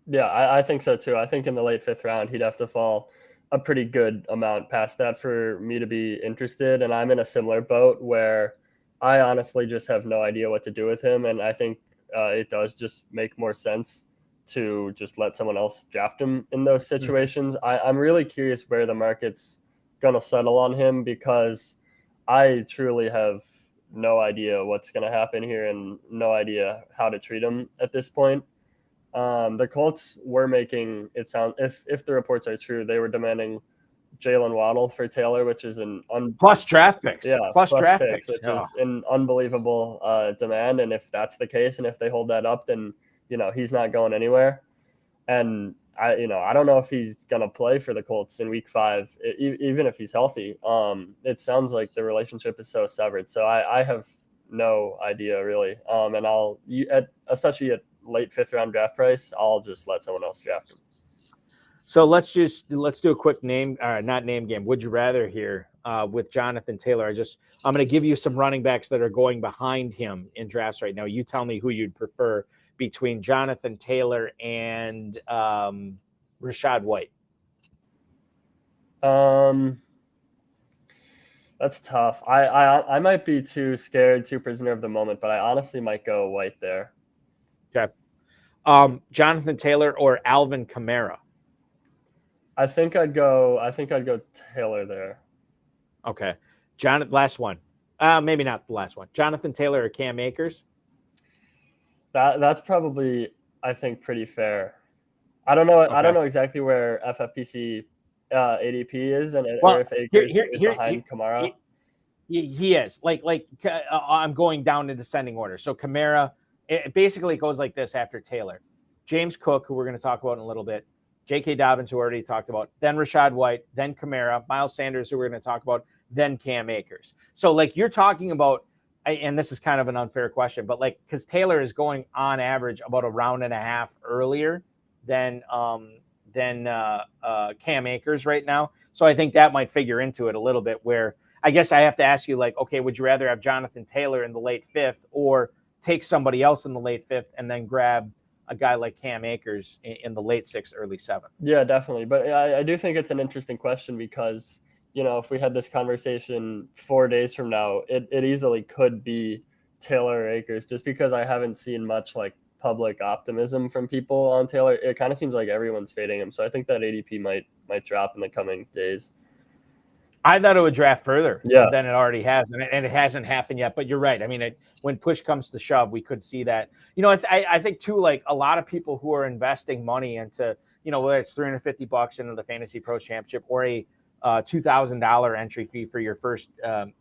Yeah, I think so too. I think in the late 5th round, he'd have to fall a pretty good amount past that for me to be interested. And I'm in a similar boat where I honestly just have no idea what to do with him. And I think it does just make more sense to just let someone else draft him in those situations. I'm really curious where the market's going to settle on him, because I truly have no idea what's going to happen here and no idea how to treat him at this point. The Colts were making it sound, if the reports are true, they were demanding Jalen Waddle for Taylor, which is an plus draft picks. Yeah, plus draft picks, which is an unbelievable demand. And if that's the case, and if they hold that up, then he's not going anywhere. And I don't know if he's gonna play for the Colts in Week 5, even if he's healthy. It sounds like the relationship is so severed. So I have no idea really. And especially at late 5th round draft price, I'll just let someone else draft him. So let's do a quick not name game. Would you rather here with Jonathan Taylor? I'm going to give you some running backs that are going behind him in drafts right now. You tell me who you'd prefer between Jonathan Taylor and Rachaad White. That's tough. I might be too scared, too prisoner of the moment, but I honestly might go White there. Okay. Jonathan Taylor or Alvin Kamara? I think I'd go Taylor there. Okay. Last one. Maybe not the last one. Jonathan Taylor or Cam Akers? That's probably, I think, pretty fair. I don't know. Okay. I don't know exactly where FFPC ADP is, or if Akers is behind Kamara. He is. I'm going down in descending order. So Kamara, it basically goes like this after Taylor: James Cook, who we're going to talk about in a little bit, J.K. Dobbins, who we already talked about, then Rachaad White, then Kamara, Miles Sanders, who we're going to talk about, then Cam Akers. So you're talking about, and this is kind of an unfair question, but because Taylor is going on average about a round and a half earlier than Cam Akers right now. So I think that might figure into it a little bit, where I guess I have to ask you, okay, would you rather have Jonathan Taylor in the late 5th or take somebody else in the late 5th and then grab a guy like Cam Akers in the late 6th, early 7th? Yeah, definitely. But I do think it's an interesting question, because, if we had this conversation 4 days from now, it easily could be Taylor or Akers, just because I haven't seen much public optimism from people on Taylor. It kind of seems like everyone's fading him. So I think that ADP might drop in the coming days. I thought it would draft further than it already has, and it hasn't happened yet. But you're right. I mean, when push comes to shove, we could see that. I think too, a lot of people who are investing money into, whether it's $350 into the Fantasy Pros Championship or a $2,000 entry fee for your first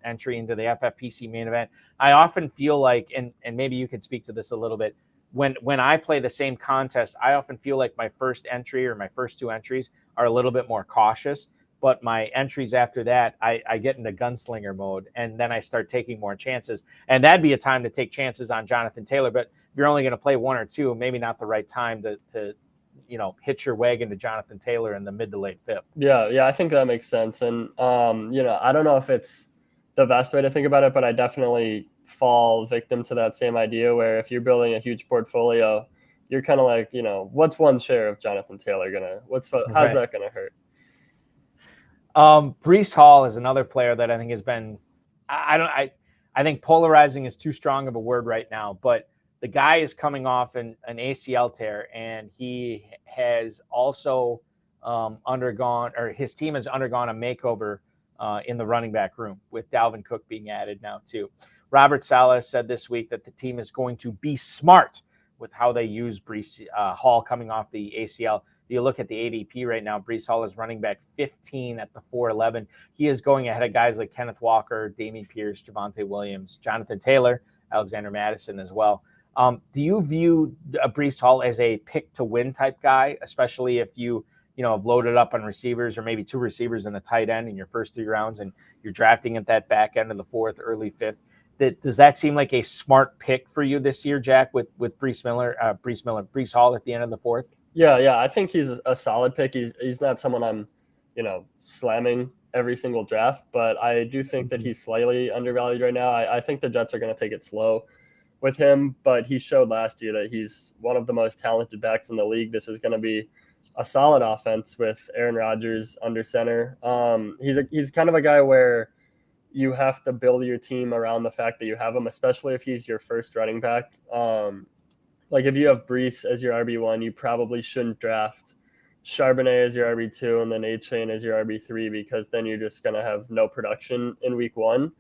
entry into the FFPC main event, I often feel like, and maybe you could speak to this a little bit, when I play the same contest, I often feel like my first entry or my first 2 entries are a little bit more cautious. But my entries after that, I get into gunslinger mode, and then I start taking more chances. And that'd be a time to take chances on Jonathan Taylor. But if you're only going to play 1 or 2, maybe not the right time to hitch your wagon to Jonathan Taylor in the mid to late 5th. Yeah, I think that makes sense. And, I don't know if it's the best way to think about it, but I definitely fall victim to that same idea, where if you're building a huge portfolio, you're kind of what's one share of Jonathan Taylor how's that going to hurt? Breece Hall is another player that I think has been, I think polarizing is too strong of a word right now, but the guy is coming off an ACL tear, and he has also his team has undergone a makeover in the running back room, with Dalvin Cook being added now too. Robert Saleh said this week that the team is going to be smart with how they use Breece Hall coming off the ACL. You look at the ADP right now, Breece Hall is running back 15 at the 411. He is going ahead of guys like Kenneth Walker, Dameon Pierce, Javonte Williams, Jonathan Taylor, Alexander Madison as well. Do you view Breece Hall as a pick to win type guy, especially if you have loaded up on receivers, or maybe 2 receivers and a tight end in your first 3 rounds, and you're drafting at that back end of the 4th, early 5th? Does that seem like a smart pick for you this year, Jack, with Breece Hall at the end of the 4th? Yeah, I think he's a solid pick. He's not someone I'm, slamming every single draft, but I do think that he's slightly undervalued right now. I think the Jets are going to take it slow with him, but he showed last year that he's one of the most talented backs in the league. This is going to be a solid offense with Aaron Rodgers under center. He's kind of a guy where you have to build your team around the fact that you have him, especially if he's your first running back. Like if you have Brees as your RB1, you probably shouldn't draft Charbonnet as your RB2 and then A-Chain as your RB3, because then you're just going to have no production in week one.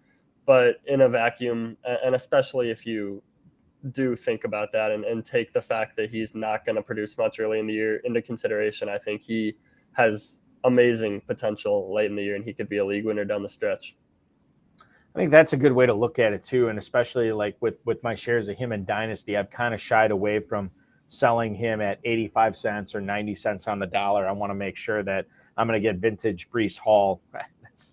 But in a vacuum, and especially if you do think about that and take the fact that he's not going to produce much early in the year into consideration, I think he has amazing potential late in the year, and he could be a league winner down the stretch. I think that's a good way to look at it too, and especially like with my shares of him in Dynasty, I've kind of shied away from selling him at 85 cents or 90 cents on the dollar. I want to make sure that I'm going to get vintage Brees Hall.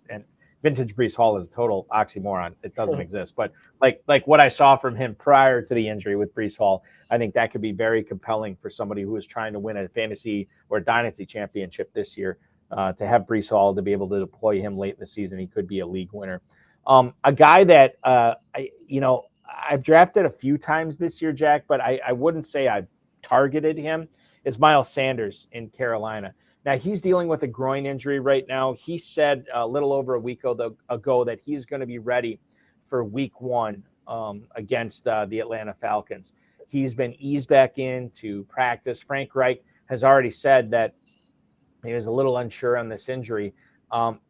And vintage Brees Hall is a total oxymoron. It doesn't exist. But like what I saw from him prior to the injury with Brees Hall, I think that could be very compelling for somebody who is trying to win a fantasy or dynasty championship this year. To have Brees Hall, to be able to deploy him late in the season, he could be a league winner. A guy that I've drafted a few times this year, Jack, but I wouldn't say I've targeted him, is Miles Sanders in Carolina. Now, he's dealing with a groin injury right now. He said a little over a week ago that he's going to be ready for week one against the Atlanta Falcons. He's been eased back into practice. Frank Reich has already said that he was a little unsure on this injury.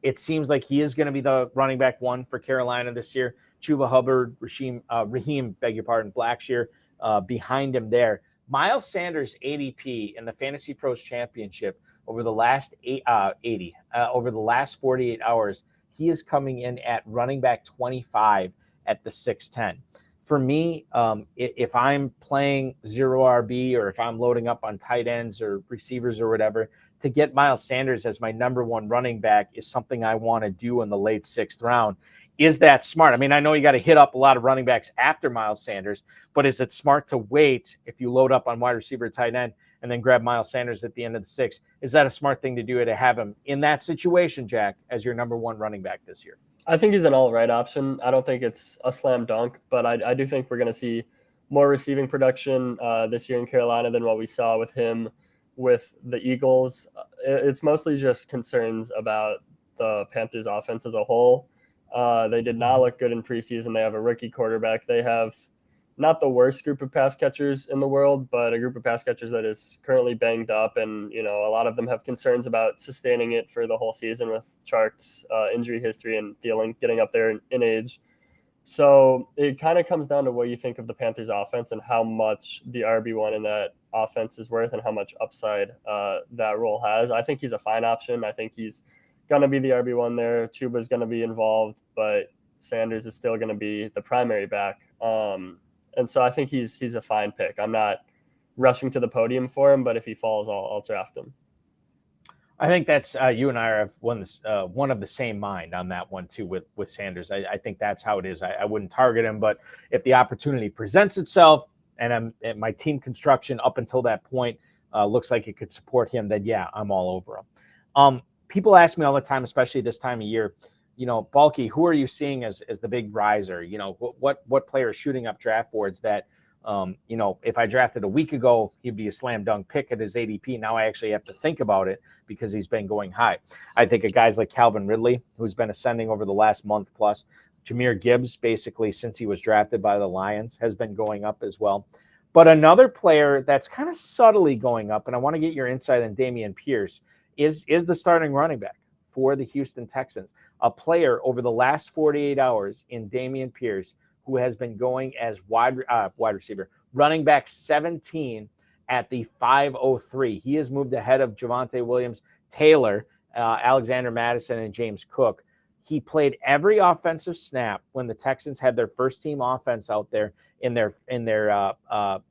It seems like he is going to be the running back one for Carolina this year. Chuba Hubbard, Raheem, Blackshear behind him there. Miles Sanders' ADP in the Fantasy Pros Championship over the last 48 hours, he is coming in at running back 25 at the 6'10". For me, if I'm playing zero RB or if I'm loading up on tight ends or receivers or whatever, to get Miles Sanders as my number one running back is something I want to do in the late 6th round. Is that smart? I mean, I know you got to hit up a lot of running backs after Miles Sanders, but is it smart to wait if you load up on wide receiver, tight end, and then grab Miles Sanders at the end of the 6th? Is that a smart thing to do, to have him in that situation, Jack, as your number one running back this year? I think he's an all-right option. I don't think it's a slam dunk, but I do think we're going to see more receiving production this year in Carolina than what we saw with him with the Eagles. It's mostly just concerns about the Panthers offense as a whole. They did not look good in preseason. They have a rookie quarterback. They have not the worst group of pass catchers in the world, but a group of pass catchers that is currently banged up. And, a lot of them have concerns about sustaining it for the whole season with Chark's injury history and Thielen getting up there in age. So it kind of comes down to what you think of the Panthers offense and how much the RB1 in that offense is worth and how much upside that role has. I think he's a fine option. I think he's going to be the RB1 there. Chuba's going to be involved, but Sanders is still going to be the primary back. And so I think he's a fine pick. I'm not rushing to the podium for him, but if he falls, I'll draft him. I think that's you and I are one of the same mind on that one too with Sanders. I think that's how it is. I wouldn't target him, but if the opportunity presents itself and my team construction up until that point looks like it could support him, then yeah, I'm all over him. People ask me all the time, especially this time of year, Balky, who are you seeing as the big riser? What player is shooting up draft boards that, if I drafted a week ago, he'd be a slam dunk pick at his ADP. Now I actually have to think about it because he's been going high. I think of guys like Calvin Ridley, who's been ascending over the last month plus. Jahmyr Gibbs, basically since he was drafted by the Lions, has been going up as well. But another player that's kind of subtly going up, and I want to get your insight on Dameon Pierce, is the starting running back for the Houston Texans. A player over the last 48 hours in Dameon Pierce, who has been going as wide receiver, running back 17 at the 503. He has moved ahead of Javonte Williams, Taylor, Alexander Madison, and James Cook. He played every offensive snap when the Texans had their first team offense out there in their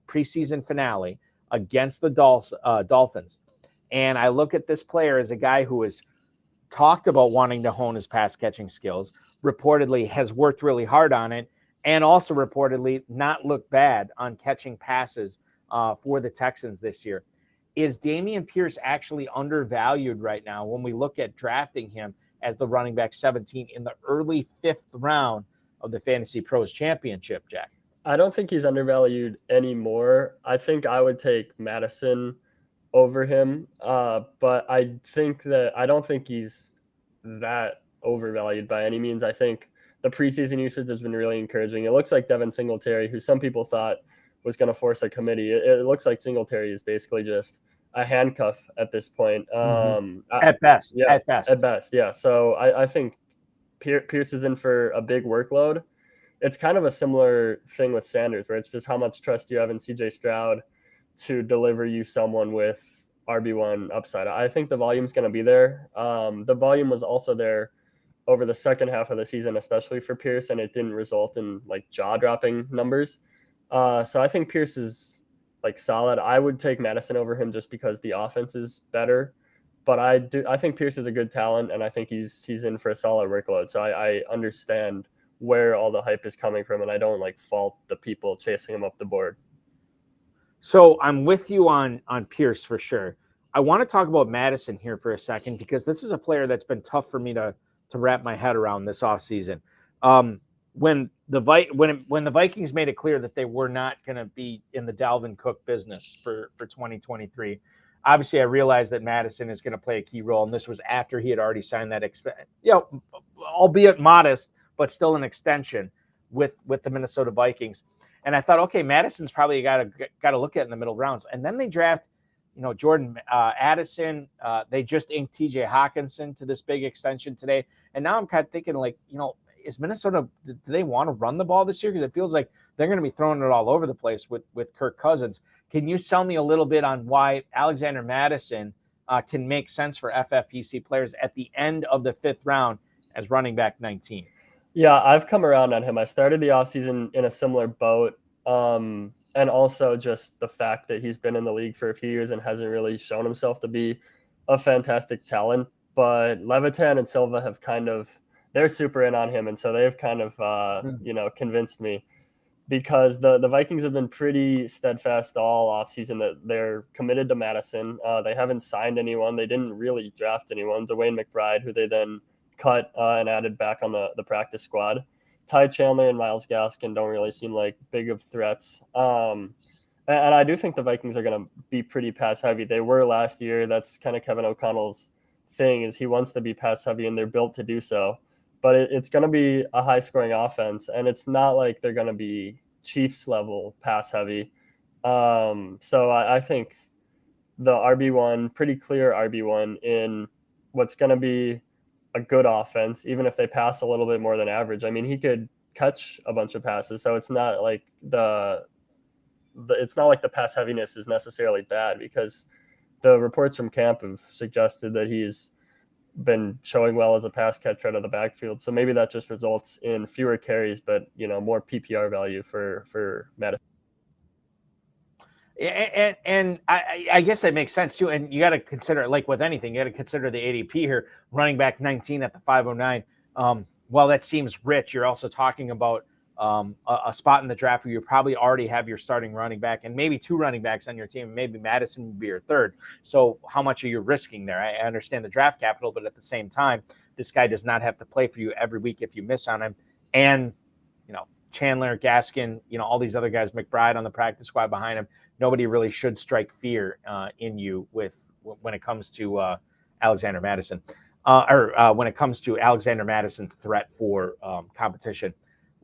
preseason finale against the Dolphins. And I look at this player as a guy who has talked about wanting to hone his pass catching skills, reportedly has worked really hard on it, and also reportedly not looked bad on catching passes for the Texans this year. Is Dameon Pierce actually undervalued right now when we look at drafting him as the running back 17 in the early 5th round of the Fantasy Pros Championship, Jack? I don't think he's undervalued anymore. I think I would take Madison over him. But I don't think he's that overvalued by any means. I think the preseason usage has been really encouraging. It looks like Devin Singletary, who some people thought was going to force a committee, it looks like Singletary is basically just a handcuff at this point. At best, yeah, at best. At best, yeah. So I think Pierce is in for a big workload. It's kind of a similar thing with Sanders, where it's just how much trust you have in CJ Stroud to deliver you someone with RB1 upside. I think the volume's going to be there. The volume was also there over the second half of the season, especially for Pierce, and it didn't result in like jaw-dropping numbers. So I think Pierce is like solid. I would take Madison over him just because the offense is better. But I think Pierce is a good talent, and I think he's in for a solid workload. So I understand where all the hype is coming from, and I don't like fault the people chasing him up the board. So I'm with you on Pierce for sure. I want to talk about Madison here for a second, because this is a player that's been tough for me to wrap my head around this offseason. When the Vikings made it clear that they were not going to be in the Dalvin Cook business for 2023, obviously I realized that Madison is going to play a key role, and this was after he had already signed that, albeit modest, but still an extension with the Minnesota Vikings. And I thought, okay, Madison's probably got to look at in the middle rounds. And then they draft, Jordan Addison. They just inked TJ Hawkinson to this big extension today. And now I'm kind of thinking, like, is Minnesota, do they want to run the ball this year? Because it feels like they're going to be throwing it all over the place with Kirk Cousins. Can you sell me a little bit on why Alexander Madison can make sense for FFPC players at the end of the 5th round as running back 19? Yeah, I've come around on him. I started the offseason in a similar boat. And also just the fact that he's been in the league for a few years and hasn't really shown himself to be a fantastic talent. But Levitan and Silva have they're super in on him. And so they've kind of, convinced me, because the Vikings have been pretty steadfast all offseason that they're committed to Madison. They haven't signed anyone. They didn't really draft anyone. Dwayne McBride, who they then cut and added back on the practice squad. Ty Chandler and Myles Gaskin don't really seem like big of threats. And I do think the Vikings are going to be pretty pass heavy. They were last year. That's kind of Kevin O'Connell's thing, is he wants to be pass heavy, and they're built to do so. But it's going to be a high scoring offense, and it's not like they're going to be Chiefs level pass heavy. So I think the RB1, pretty clear RB1 in what's going to be a good offense, even if they pass a little bit more than average. I mean, he could catch a bunch of passes, so it's not like the pass heaviness is necessarily bad, because the reports from camp have suggested that he's been showing well as a pass catcher out of the backfield. So maybe that just results in fewer carries, but more PPR value for Madison. And I guess that makes sense too. And you got to consider, like with anything, you got to consider the ADP here. Running back 19 at the 509. While that seems rich, you're also talking about a spot in the draft where you probably already have your starting running back and maybe 2 running backs on your team. Maybe Madison would be your 3rd. So how much are you risking there? I understand the draft capital, but at the same time, this guy does not have to play for you every week if you miss on him. And Chandler, Gaskin, all these other guys, McBride on the practice squad behind him. Nobody really should strike fear in you when it comes to Alexander Madison, or when it comes to Alexander Madison's threat for competition.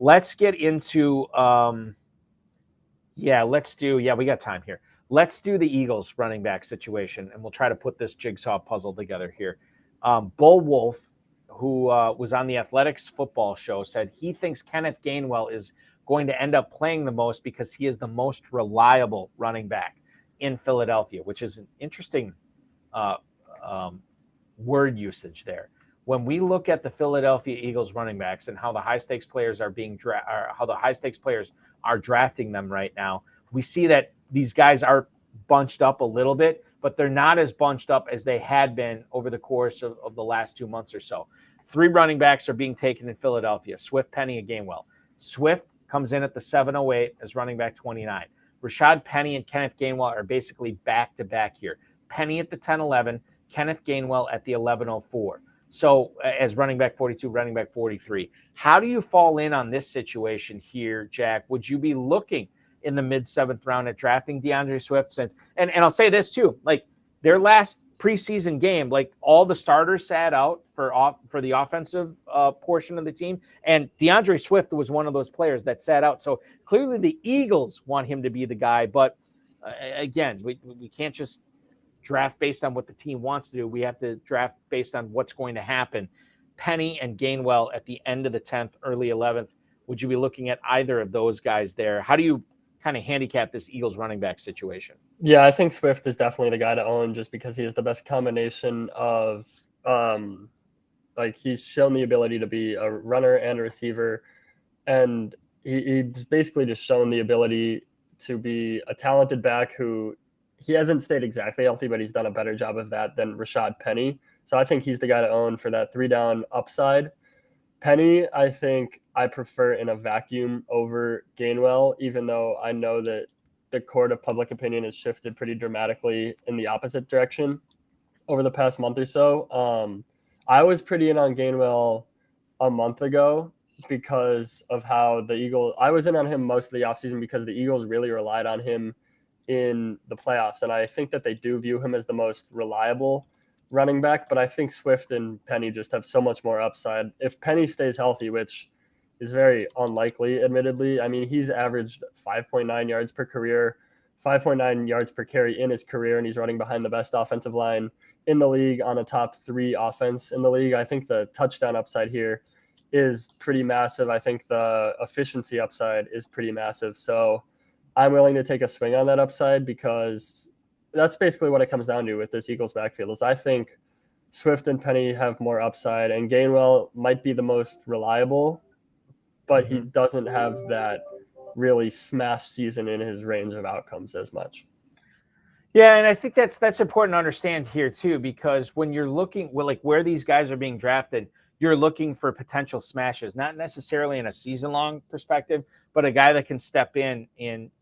Let's get into we got time here. Let's do the Eagles running back situation, and we'll try to put this jigsaw puzzle together here. Bull Wolf, who was on the Athletics football show, said he thinks Kenneth Gainwell is going to end up playing the most because he is the most reliable running back in Philadelphia, which is an interesting word usage there. When we look at the Philadelphia Eagles running backs and how the high stakes players are drafting them right now, we see that these guys are bunched up a little bit, but they're not as bunched up as they had been over the course of the last 2 months or so. 3 running backs are being taken in Philadelphia: Swift, Penny, and Gainwell. Swift comes in at the 708 as running back 29. Rashad Penny and Kenneth Gainwell are basically back-to-back here. Penny at the 1011, Kenneth Gainwell at the 1104. So as running back 42, running back 43. How do you fall in on this situation here, Jack? Would you be looking in the mid-7th round at drafting DeAndre Swift? And I'll say this too, like their last preseason game, like all the starters sat out for the offensive portion of the team, and DeAndre Swift was one of those players that sat out. So clearly the Eagles want him to be the guy, but again, we can't just draft based on what the team wants to do. We have to draft based on what's going to happen. Penny and Gainwell at the end of the 10th, early 11th. Would you be looking at either of those guys there? How do you kind of handicap this Eagles running back situation? Yeah, I think Swift is definitely the guy to own just because he has the best combination of like he's shown the ability to be a runner and a receiver, and he's basically just shown the ability to be a talented back who he hasn't stayed exactly healthy, but he's done a better job of that than Rashad Penny. So I think he's the guy to own for that 3-down upside. Penny, I think I prefer in a vacuum over Gainwell, even though I know that the court of public opinion has shifted pretty dramatically in the opposite direction over the past month or so. I was pretty in on Gainwell a month ago because of how the Eagles – I was in on him most of the offseason because the Eagles really relied on him in the playoffs, and I think that they do view him as the most reliable running back, but I think Swift and Penny just have so much more upside. If Penny stays healthy, which is very unlikely, admittedly, I mean, he's averaged 5.9 yards per career, 5.9 yards per carry in his career, and he's running behind the best offensive line in the league on a top 3 offense in the league. I think the touchdown upside here is pretty massive. I think the efficiency upside is pretty massive. So I'm willing to take a swing on that upside because that's basically what it comes down to with this Eagles backfield is I think Swift and Penny have more upside, and Gainwell might be the most reliable, but he doesn't have that really smash season in his range of outcomes as much. Yeah, and I think that's important to understand here too, because when you're looking like where these guys are being drafted, you're looking for potential smashes, not necessarily in a season-long perspective, but a guy that can step in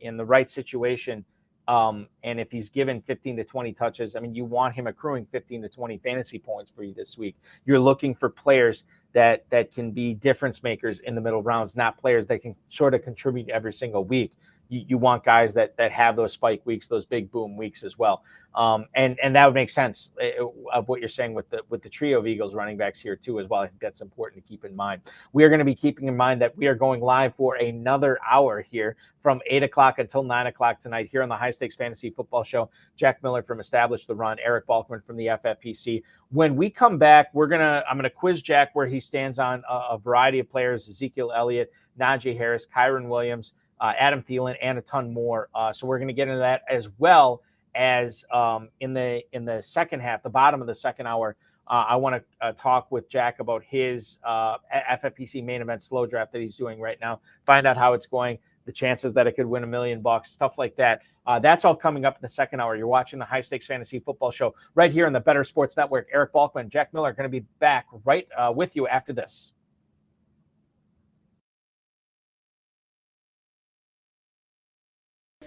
the right situation. And if he's given 15 to 20 touches, I mean, you want him accruing 15 to 20 fantasy points for you this week. You're looking for players that can be difference makers in the middle rounds, not players that can sort of contribute every single week. You want guys that have those spike weeks, those big boom weeks as well. And that would make sense of what you're saying with the trio of Eagles running backs here too as well. I think that's important to keep in mind. We are going to be keeping in mind that we are going live for another hour here from 8 o'clock until 9 o'clock tonight here on the High Stakes Fantasy Football Show. Jack Miller from Establish the Run, Eric Balkman from the FFPC. When we come back, I'm going to quiz Jack where he stands on a variety of players: Ezekiel Elliott, Najee Harris, Kyron Williams, Adam Thielen, and a ton more. So we're going to get into that as well as in the second half, the bottom of the second hour. I want to talk with Jack about his FFPC main event slow draft that he's doing right now. Find out how it's going, the chances that it could win $1 million, stuff like that. That's all coming up in the second hour. You're watching the High Stakes Fantasy Football Show right here on the Better Sports Network. Eric Balkman, Jack Miller are going to be back right with you after this.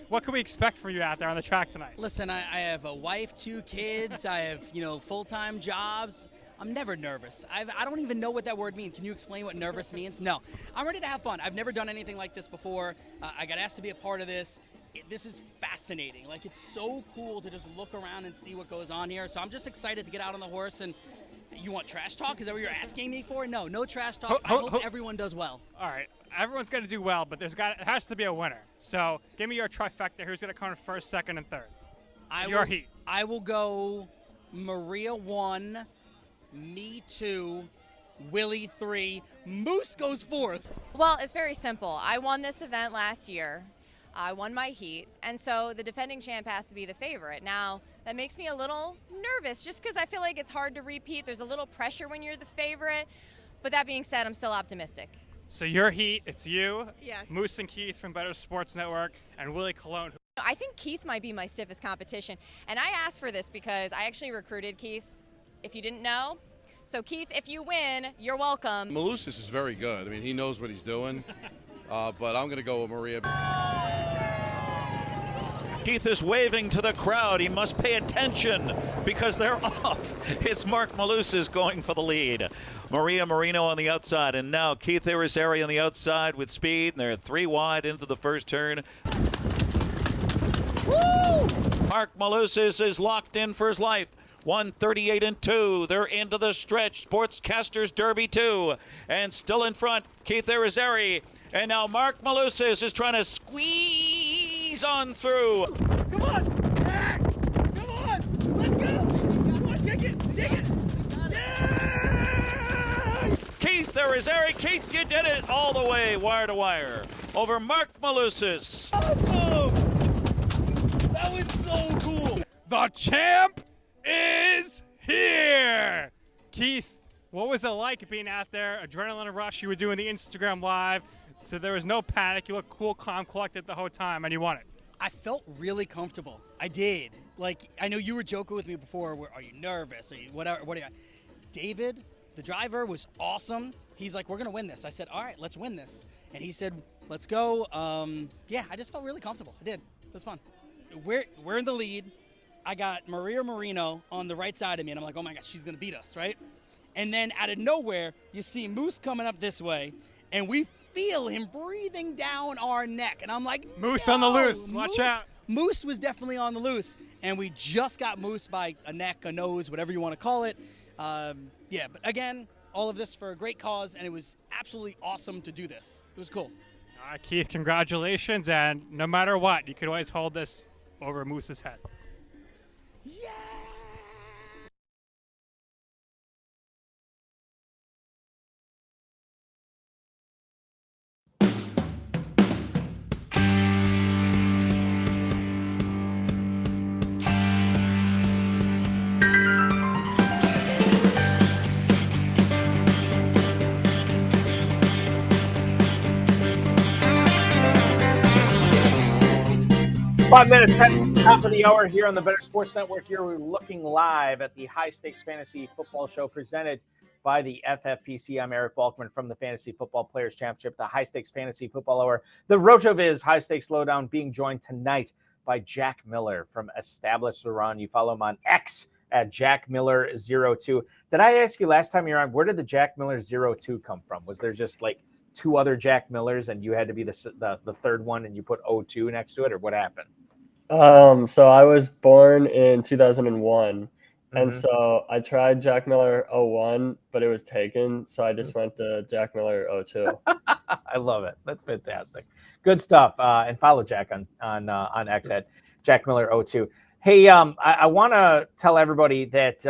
What can we expect for you out there on the track tonight? Listen, I have a wife, 2 kids. I have, full-time jobs. I'm never nervous. I don't even know what that word means. Can you explain what nervous means? No. I'm ready to have fun. I've never done anything like this before. I got asked to be a part of this. This is fascinating. Like, it's so cool to just look around and see what goes on here. So I'm just excited to get out on the horse. And you want trash talk? Is that what you're asking me for? No trash talk. I hope everyone does well. All right. Everyone's going to do well, but it has to be a winner. So give me your trifecta. Who's going to come in first, second, and third? Your heat. I will go Maria 1, me 2, Willie 3, Moose goes 4th. Well, it's very simple. I won this event last year. I won my heat, and so the defending champ has to be the favorite. Now, that makes me a little nervous just because I feel like it's hard to repeat. There's a little pressure when you're the favorite, but that being said, I'm still optimistic. So your heat, it's you, yes. Moose and Keith from Better Sports Network, and Willie Colon. I think Keith might be my stiffest competition, and I asked for this because I actually recruited Keith, if you didn't know. So Keith, if you win, you're welcome. Malusis is very good. I mean, he knows what he's doing, but I'm going to go with Maria. Keith is waving to the crowd. He must pay attention because they're off. It's Mark Malusis going for the lead. Maria Marino on the outside, and now Keith Irizarry on the outside with speed, and they're 3 wide into the first turn. Woo! Mark Malusis is locked in for his life. 138-2. They're into the stretch. Sportscasters Derby 2. And still in front, Keith Irizarry. And now Mark Malusis is trying to squeeze on through. Come on! Back! Come on! Let's go! Come on, dig it! Dig it! Yeah! Keith Irizarry. Keith, you did it all the way, wire to wire, over Mark Malusis. Awesome! That was so cool! The champ is here! Keith, what was it like being out there? Adrenaline rush, you were doing the Instagram Live, so there was no panic. You looked cool, calm, collected the whole time, and you won it. I felt really comfortable. I did. Like, I know you were joking with me before. Are you nervous? Are you whatever? What are you? David, the driver, was awesome. He's like, we're going to win this. I said, all right, let's win this. And he said, let's go. Yeah, I just felt really comfortable. I did. It was fun. We're in the lead. I got Maria Marino on the right side of me, and I'm like, oh, my gosh, she's going to beat us, right? And then out of nowhere, you see Moose coming up this way, and we feel him breathing down our neck. And I'm like, Moose no! on the loose. Watch out. Moose was definitely on the loose, and we just got Moose by a neck, a nose, whatever you want to call it. Yeah, but again, all of this for a great cause, and it was absolutely awesome to do this. It was cool. All right, Keith, congratulations, and no matter what, you could always hold this over Moose's head. Yeah! 5 minutes, top of the hour here on the Better Sports Network. Here we're looking live at the High Stakes Fantasy Football Show presented by the FFPC. I'm Eric Balkman from the Fantasy Football Players Championship, the High Stakes Fantasy Football Hour, the RotoViz High Stakes Lowdown, being joined tonight by Jack Miller from Establish the Run. You follow him on X at Jack Miller02. Did I ask you last time you were on, where did the Jack Miller 02 come from? Was there just like two other Jack Millers and you had to be the third one and you put 02 next to it, or what happened? So I was born in 2001, and so I tried Jack Miller 01, but it was taken, so I just went to Jack Miller 02. I love it. That's fantastic. Good stuff. And follow Jack on X at Jack Miller 02. Hey, I want to tell everybody that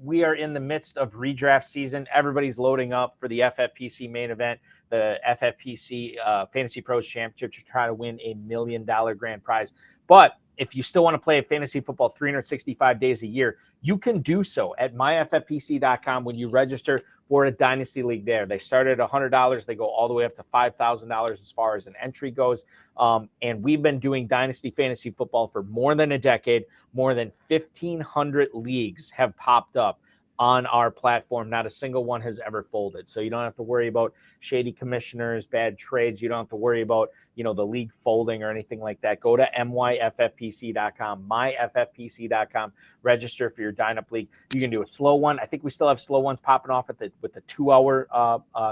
we are in the midst of redraft season. Everybody's loading up for the FFPC main event, the FFPC Fantasy Pros Championship, to try to win $1 million grand prize. But if you still want to play fantasy football 365 days a year, you can do so at myffpc.com when you register for a dynasty league there. They start at $100. They go all the way up to $5,000 as far as an entry goes. And we've been doing dynasty fantasy football for more than a decade. More than 1,500 leagues have popped up on our platform. Not a single one has ever folded. So you don't have to worry about shady commissioners, bad trades. You don't have to worry about, the league folding or anything like that. Go to myffpc.com, myffpc.com, register for your Dynap League. You can do a slow one. I think we still have slow ones popping off with the 2-hour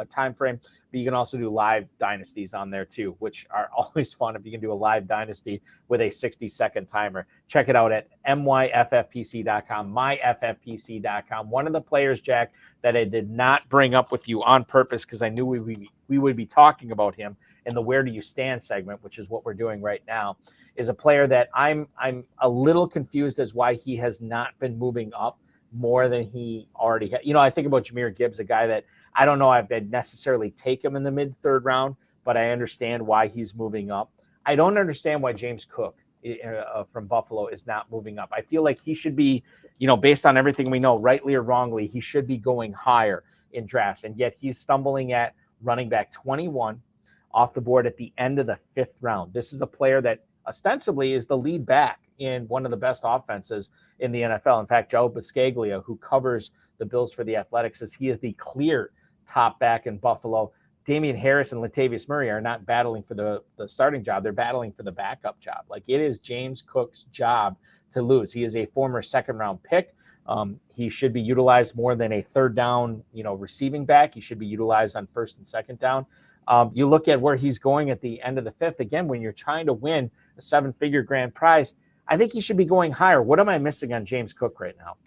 time frame, but you can also do live dynasties on there too, which are always fun if you can do a live dynasty with a 60-second timer. Check it out at myffpc.com, myffpc.com. One of the players, Jack, that I did not bring up with you on purpose because I knew we would be talking about him in the Where Do You Stand segment, which is what we're doing right now, is a player that I'm a little confused as why he has not been moving up more than he already had. I think about Jahmyr Gibbs, a guy that I don't know if I'd necessarily take him in the mid-third round, but I understand why he's moving up. I don't understand why James Cook from Buffalo is not moving up. I feel like he should be, based on everything we know, rightly or wrongly, he should be going higher in drafts, and yet he's stumbling at running back 21 off the board at the end of the 5th round. This is a player that ostensibly is the lead back in one of the best offenses in the NFL. In fact, Joe Buscaglia, who covers the Bills for the Athletics, says he is the clear top back in Buffalo. Damian Harris and Latavius Murray are not battling for the starting job. They're battling for the backup job. Like, it is James Cook's job to lose. He is a former 2nd-round pick. He should be utilized more than a 3rd down, receiving back. He should be utilized on 1st and 2nd down. You look at where he's going at the end of the 5th. Again, when you're trying to win a 7-figure grand prize, I think he should be going higher. What am I missing on James Cook right now?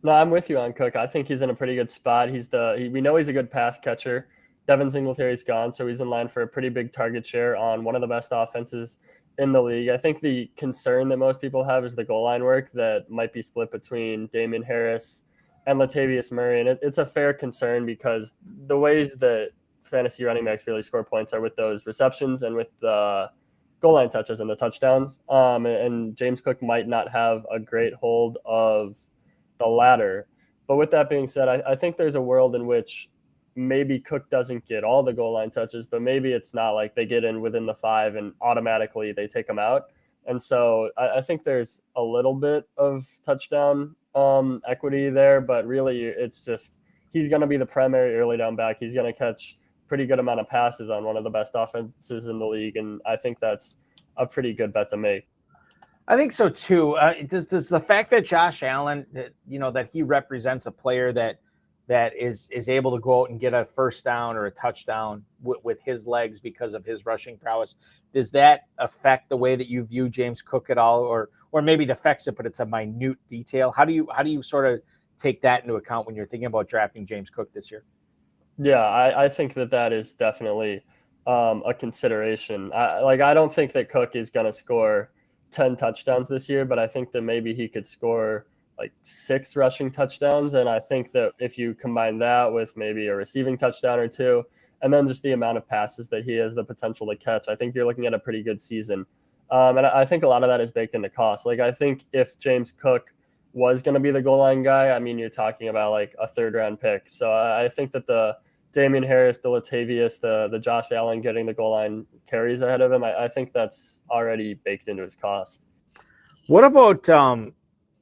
No, I'm with you on Cook. I think he's in a pretty good spot. We know he's a good pass catcher. Devin Singletary's gone, so he's in line for a pretty big target share on one of the best offenses in the league. I think the concern that most people have is the goal line work that might be split between Damian Harris and Latavius Murray. And it's a fair concern because the ways that fantasy running backs really score points are with those receptions and with the goal line touches and the touchdowns. And James Cook might not have a great hold of the latter. But with that being said, I think there's a world in which maybe Cook doesn't get all the goal line touches, but maybe it's not like they get in within the 5 and automatically they take them out. And so I think there's a little bit of touchdown equity there, but really it's just he's going to be the primary early down back. He's going to catch pretty good amount of passes on one of the best offenses in the league, and I think that's a pretty good bet to make. I think so too. Does the fact that Josh Allen, that he represents a player that is able to go out and get a first down or a touchdown with his legs because of his rushing prowess, does that affect the way that you view James Cook at all, or maybe it affects it, but it's a minute detail? How do you sort of take that into account when you're thinking about drafting James Cook this year? Yeah, I think that is definitely a consideration. I don't think that Cook is going to score 10 touchdowns this year, but I think that maybe he could score like 6 rushing touchdowns. And I think that if you combine that with maybe a receiving touchdown or 2, and then just the amount of passes that he has the potential to catch, I think you're looking at a pretty good season. And I think a lot of that is baked into cost. Like, I think if James Cook was going to be the goal line guy, I mean, you're talking about like a 3rd round pick. So I think that the Damian Harris, the Latavius, the Josh Allen getting the goal line carries ahead of him, I think that's already baked into his cost. What about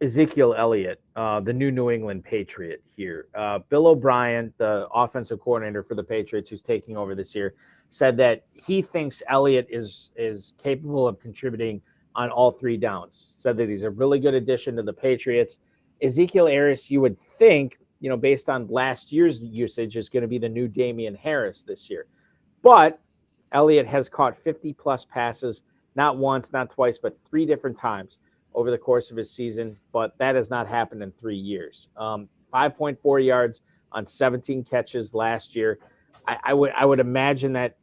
Ezekiel Elliott, the New England Patriot here? Bill O'Brien, the offensive coordinator for the Patriots who's taking over this year, said that he thinks Elliott is capable of contributing on all 3 downs. Said that he's a really good addition to the Patriots. Ezekiel Harris, you would think, based on last year's usage, is going to be the new Damian Harris this year. But Elliott has caught 50-plus passes, not once, not twice, but 3 different times over the course of his season. But that has not happened in 3 years. 5.4 yards on 17 catches last year. I would imagine that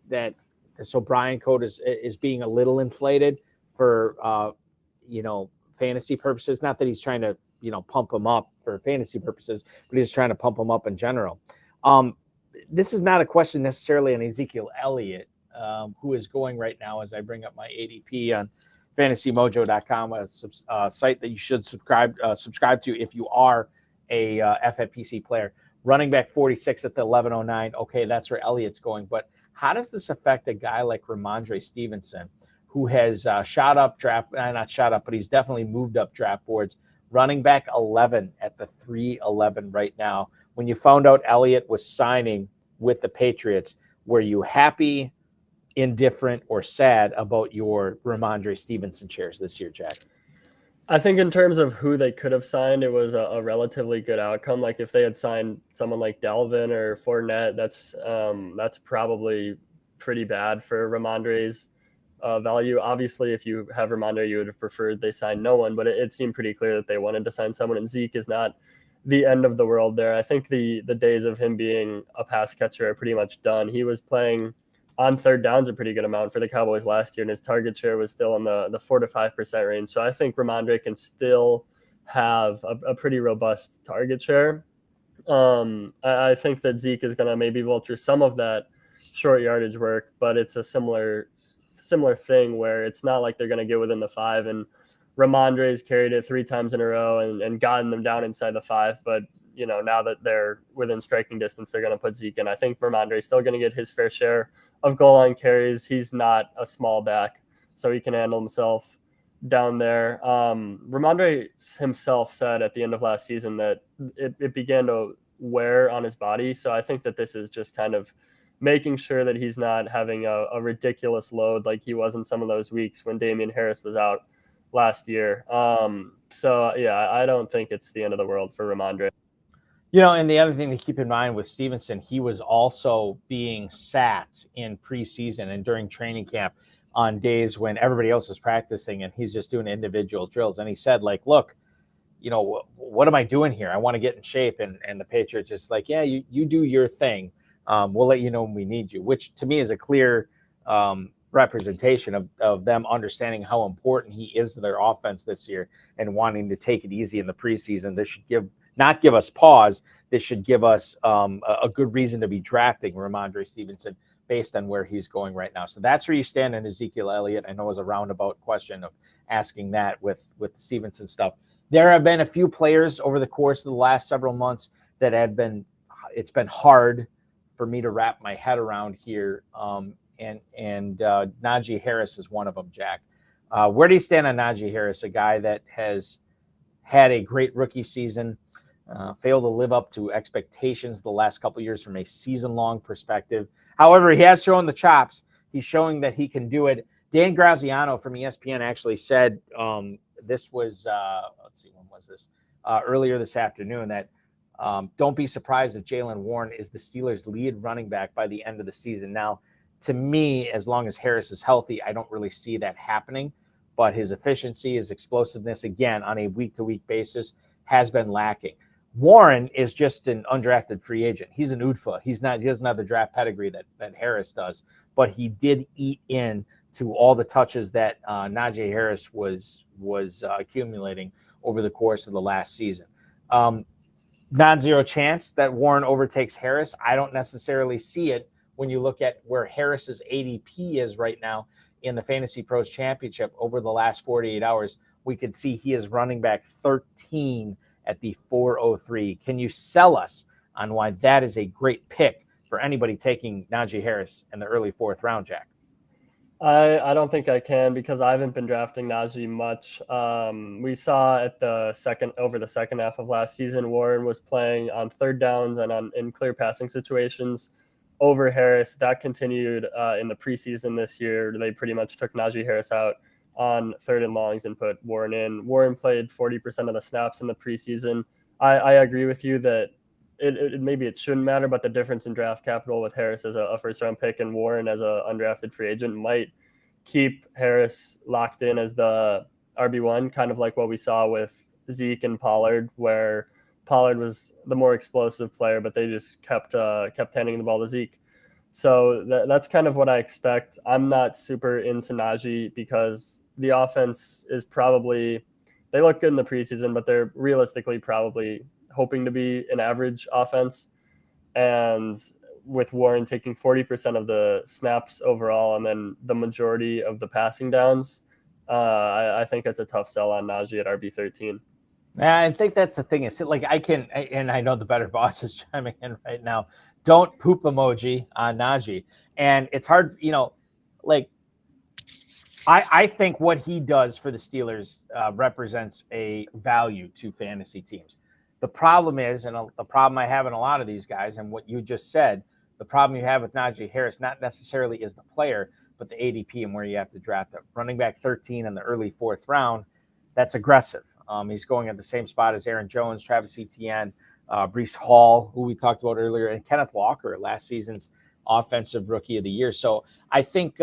this O'Brien code is being a little inflated for fantasy purposes. Not that he's trying to pump him up for fantasy purposes, but he's trying to pump him up in general. This is not a question necessarily on Ezekiel Elliott, who is going right now as I bring up my ADP on fantasymojo.com, a site that you should subscribe to if you are a FFPC player. Running back 46 at the 1109. Okay, that's where Elliott's going. But how does this affect a guy like Ramondre Stevenson, who has shot up not shot up, but he's definitely moved up draft boards? Running back 11 at the 311 right now. When you found out Elliott was signing with the Patriots, were you happy, indifferent, or sad about your Ramondre Stevenson shares this year, Jack? I think in terms of who they could have signed, it was a relatively good outcome. Like if they had signed someone like Dalvin or Fournette, that's probably pretty bad for Ramondre's value. Obviously, if you have Ramondre, you would have preferred they signed no one, but it seemed pretty clear that they wanted to sign someone, and Zeke is not the end of the world there. I think the days of him being a pass catcher are pretty much done. He was playing on 3rd downs a pretty good amount for the Cowboys last year, and his target share was still in the 4 to 5% range. So I think Ramondre can still have a pretty robust target share. I think that Zeke is going to maybe vulture some of that short yardage work, but it's a similar thing where it's not like they're going to get within the 5, and Ramondre's carried it 3 times in a row and gotten them down inside the 5. But now that they're within striking distance, they're going to put Zeke in. I think Ramondre's still going to get his fair share of goal line carries. He's not a small back, so he can handle himself down there. Ramondre himself said at the end of last season that it began to wear on his body. So I think that this is just kind of making sure that he's not having a ridiculous load like he was in some of those weeks when Damian Harris was out last year. So yeah, I don't think it's the end of the world for Ramondre. And the other thing to keep in mind with Stevenson, he was also being sat in preseason and during training camp on days when everybody else is practicing and he's just doing individual drills. And he said, like, look, what am I doing here? I want to get in shape. And the Patriots just like, yeah, you do your thing. We'll let you know when we need you, which to me is a clear representation of them understanding how important he is to their offense this year and wanting to take it easy in the preseason. This should not give us pause. This should give us a good reason to be drafting Ramondre Stevenson based on where he's going right now. So that's where you stand on Ezekiel Elliott. I know it was a roundabout question of asking that with Stevenson stuff. There have been a few players over the course of the last several months that it's been hard for me to wrap my head around here. And Najee Harris is one of them, Jack. Where do you stand on Najee Harris, a guy that has had a great rookie season, failed to live up to expectations the last couple of years from a season-long perspective? However, he has shown the chops. He's showing that he can do it. Dan Graziano from ESPN actually said this was, let's see, when was this? Earlier this afternoon, that don't be surprised if Jaylen Warren is the Steelers' lead running back by the end of the season. Now, to me, as long as Harris is healthy, I don't really see that happening. But his efficiency, his explosiveness, again, on a week-to-week basis, has been lacking. Warren is just an undrafted free agent. He's an UDFA. He doesn't have the draft pedigree that Harris does. But he did eat in to all the touches that Najee Harris was accumulating over the course of the last season. Non-zero chance that Warren overtakes Harris. I don't necessarily see it when you look at where Harris's ADP is right now in the Fantasy Pros Championship over the last 48 hours. We could see he is running back 13 at the 403. Can you sell us on why that is a great pick for anybody taking Najee Harris in the early fourth round, Jack? I don't think I can, because I haven't been drafting Najee much. We saw over the second half of last season, Warren was playing on third downs and in clear passing situations over Harris. That continued in the preseason this year. They pretty much took Najee Harris out on third and longs and put Warren in. Warren played 40% of the snaps in the preseason. I agree with you that maybe it shouldn't matter, but the difference in draft capital with Harris as a first-round pick and Warren as an undrafted free agent might keep Harris locked in as the RB1, kind of like what we saw with Zeke and Pollard, where Pollard was the more explosive player, but they just kept handing the ball to Zeke. So that's kind of what I expect. I'm not super into Najee because the offense is probably – they look good in the preseason, but they're realistically probably – hoping to be an average offense. And with Warren taking 40% of the snaps overall and then the majority of the passing downs, I think it's a tough sell on Najee at RB13. I think that's the thing. Is like and I know the Better Boss is chiming in right now. Don't poop emoji on Najee. And it's hard, I think what he does for the Steelers represents a value to fantasy teams. The problem is, and the problem I have in a lot of these guys, and what you just said, the problem you have with Najee Harris, not necessarily is the player, but the ADP and where you have to draft him. Running back 13 in the early fourth round, that's aggressive. He's going at the same spot as Aaron Jones, Travis Etienne, Breece Hall, who we talked about earlier, and Kenneth Walker, last season's offensive rookie of the year. So I think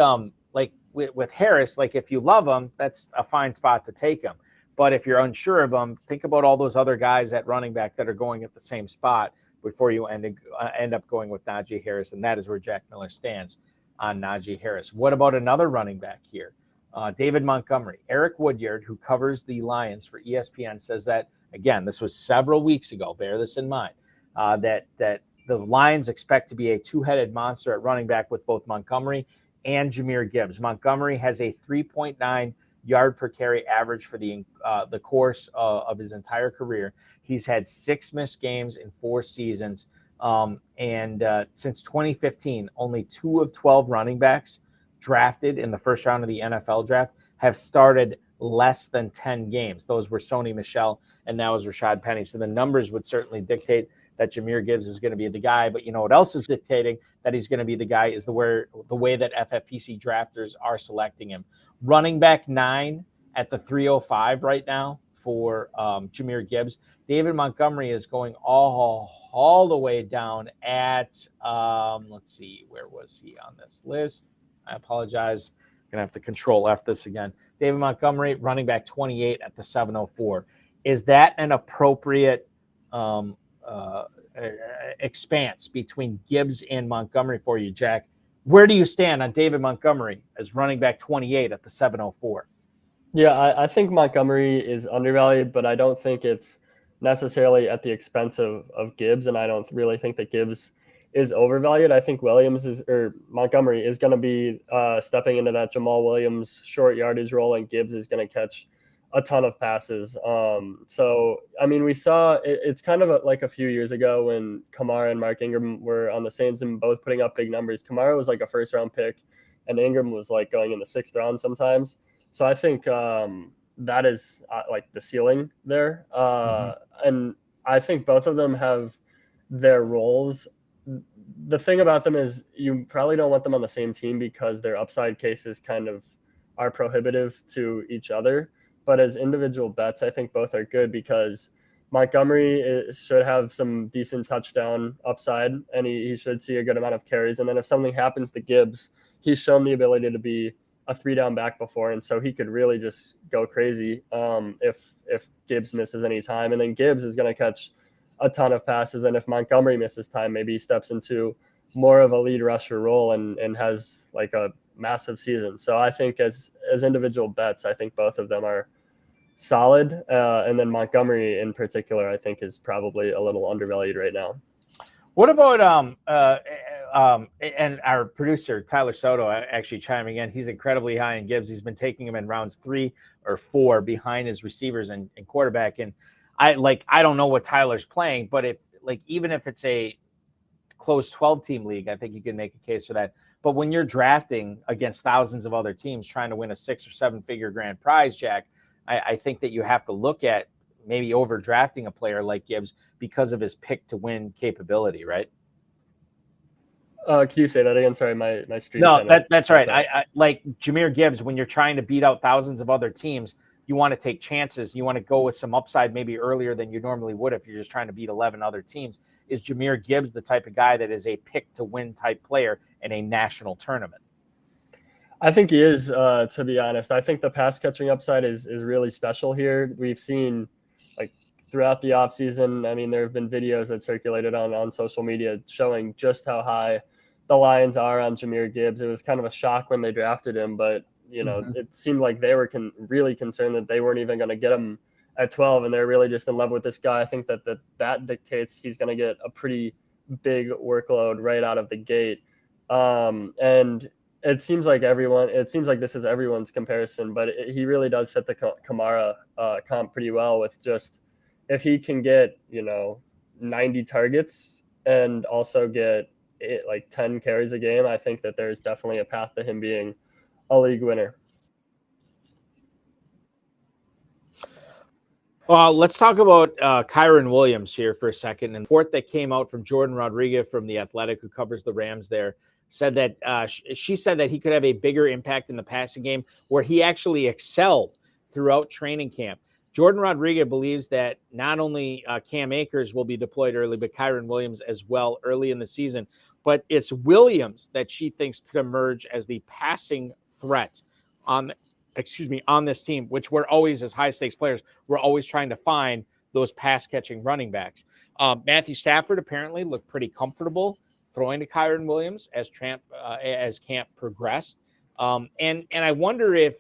with Harris, if you love him, that's a fine spot to take him. But if you're unsure of them, think about all those other guys at running back that are going at the same spot before you end up going with Najee Harris, and that is where Jack Miller stands on Najee Harris. What about another running back here? David Montgomery. Eric Woodyard, who covers the Lions for ESPN, says that, again, this was several weeks ago, bear this in mind, that the Lions expect to be a two-headed monster at running back with both Montgomery and Jahmyr Gibbs. Montgomery has a 3.9 yard per carry average for the course of his entire career. He's had 6 missed games in 4 seasons. And since 2015, only 2 of 12 running backs drafted in the first round of the NFL draft have started less than 10 games. Those were Sony Michel and now is Rashad Penny. So the numbers would certainly dictate that Jahmyr Gibbs is going to be the guy. But you know what else is dictating that he's going to be the guy is the way that FFPC drafters are selecting him. Running back 9 at the 305 right now for Jahmyr Gibbs. David Montgomery is going all the way down at, let's see, where was he on this list? I apologize. Gonna have to control F this again. David Montgomery, running back 28 at the 704. Is that an appropriate expanse between Gibbs and Montgomery for you, Jack? Where do you stand on David Montgomery as running back 28 at the 704? Yeah, I think Montgomery is undervalued, but I don't think it's necessarily at the expense of Gibbs, and I don't really think that Gibbs is overvalued. I think Montgomery is going to be stepping into that Jamal Williams short yardage role, and Gibbs is going to catch a ton of passes. So, I mean, we saw it's kind of like a few years ago when Kamara and Mark Ingram were on the Saints and both putting up big numbers. Kamara was like a first-round pick, and Ingram was like going in the 6th round sometimes. So I think that is like the ceiling there. And I think both of them have their roles. The thing about them is you probably don't want them on the same team because their upside cases kind of are prohibitive to each other. But as individual bets, I think both are good because Montgomery should have some decent touchdown upside, and he should see a good amount of carries. And then if something happens to Gibbs, he's shown the ability to be a 3-down back before, and so he could really just go crazy if Gibbs misses any time. And then Gibbs is going to catch a ton of passes, and if Montgomery misses time, maybe he steps into more of a lead rusher role and has like a massive season. So I think as individual bets, I think both of them are solid, and then Montgomery in particular, I think is probably a little undervalued right now. What about and our producer Tyler Soto actually chiming in? He's incredibly high in Gibbs. He's been taking him in rounds 3 or 4 behind his receivers and quarterback. And I don't know what Tyler's playing, but even if it's a close 12-team league, I think you can make a case for that. But when you're drafting against thousands of other teams trying to win a 6 or 7-figure grand prize, Jack, I think that you have to look at maybe overdrafting a player like Gibbs because of his pick to win capability, right? Can you say that again? Sorry, my stream. No, that's right. I like Jahmyr Gibbs. When you're trying to beat out thousands of other teams, you want to take chances. You want to go with some upside maybe earlier than you normally would if you're just trying to beat 11 other teams. Is Jahmyr Gibbs the type of guy that is a pick to win type player in a national tournament? I think he is, to be honest. I think the pass catching upside is really special here. We've seen like throughout the offseason, I mean, there have been videos that circulated on social media showing just how high the Lions are on Jahmyr Gibbs. It was kind of a shock when they drafted him, but it seemed like they were really concerned that they weren't even going to get him at 12, and they're really just in love with this guy. I think that dictates he's going to get a pretty big workload right out of the gate. And it seems like this is everyone's comparison, but he really does fit the Kamara comp pretty well with just if he can get 90 targets and also get 10 carries a game. I think that there's definitely a path to him being a league winner. Well, let's talk about Kyren Williams here for a second. And report that came out from Jordan Rodriguez from The Athletic, who covers the Rams there, said that she said that he could have a bigger impact in the passing game where he actually excelled throughout training camp. Jordan Rodriguez believes that not only Cam Akers will be deployed early, but Kyren Williams as well early in the season. But it's Williams that she thinks could emerge as the passing threat on this team, which we're always, as high-stakes players, we're always trying to find those pass-catching running backs. Matthew Stafford apparently looked pretty comfortable throwing to Kyren Williams as camp progressed. And I wonder if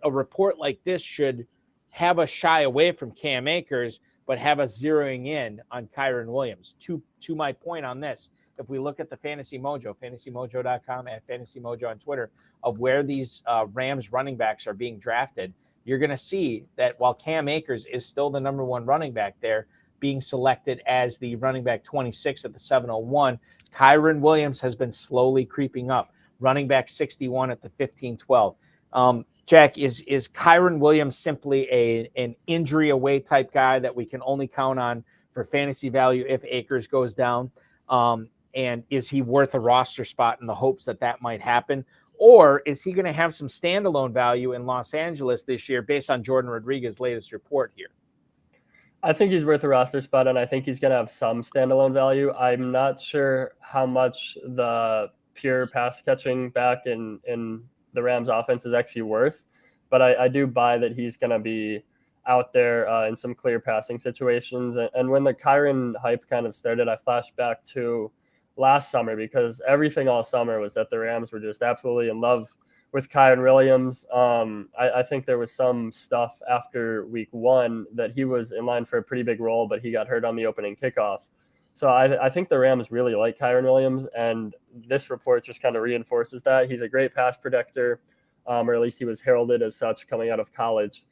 a report like this should have us shy away from Cam Akers, but have us zeroing in on Kyren Williams. To my point on this, if we look at the Fantasy Mojo, fantasymojo.com, and Fantasy Mojo on Twitter, of where these Rams running backs are being drafted, you're going to see that while Cam Akers is still the number 1 running back there, being selected as the running back 26 at the 701, Kyren Williams has been slowly creeping up, running back 61 at the 1512. Jack, is Kyren Williams simply an injury away type guy that we can only count on for fantasy value if Akers goes down? And is he worth a roster spot in the hopes that might happen? Or is he going to have some standalone value in Los Angeles this year based on Jordan Rodriguez's latest report here? I think he's worth a roster spot, and I think he's going to have some standalone value. I'm not sure how much the pure pass catching back in the Rams offense is actually worth. But I do buy that he's going to be out there in some clear passing situations. And when the Kyron hype kind of started, I flashed back to last summer, because everything all summer was that the Rams were just absolutely in love with Kyron Williams. I think there was some stuff after week 1 that he was in line for a pretty big role, but he got hurt on the opening kickoff. So I think the Rams really like Kyron Williams, and this report just kind of reinforces that. He's a great pass protector, or at least he was heralded as such coming out of college.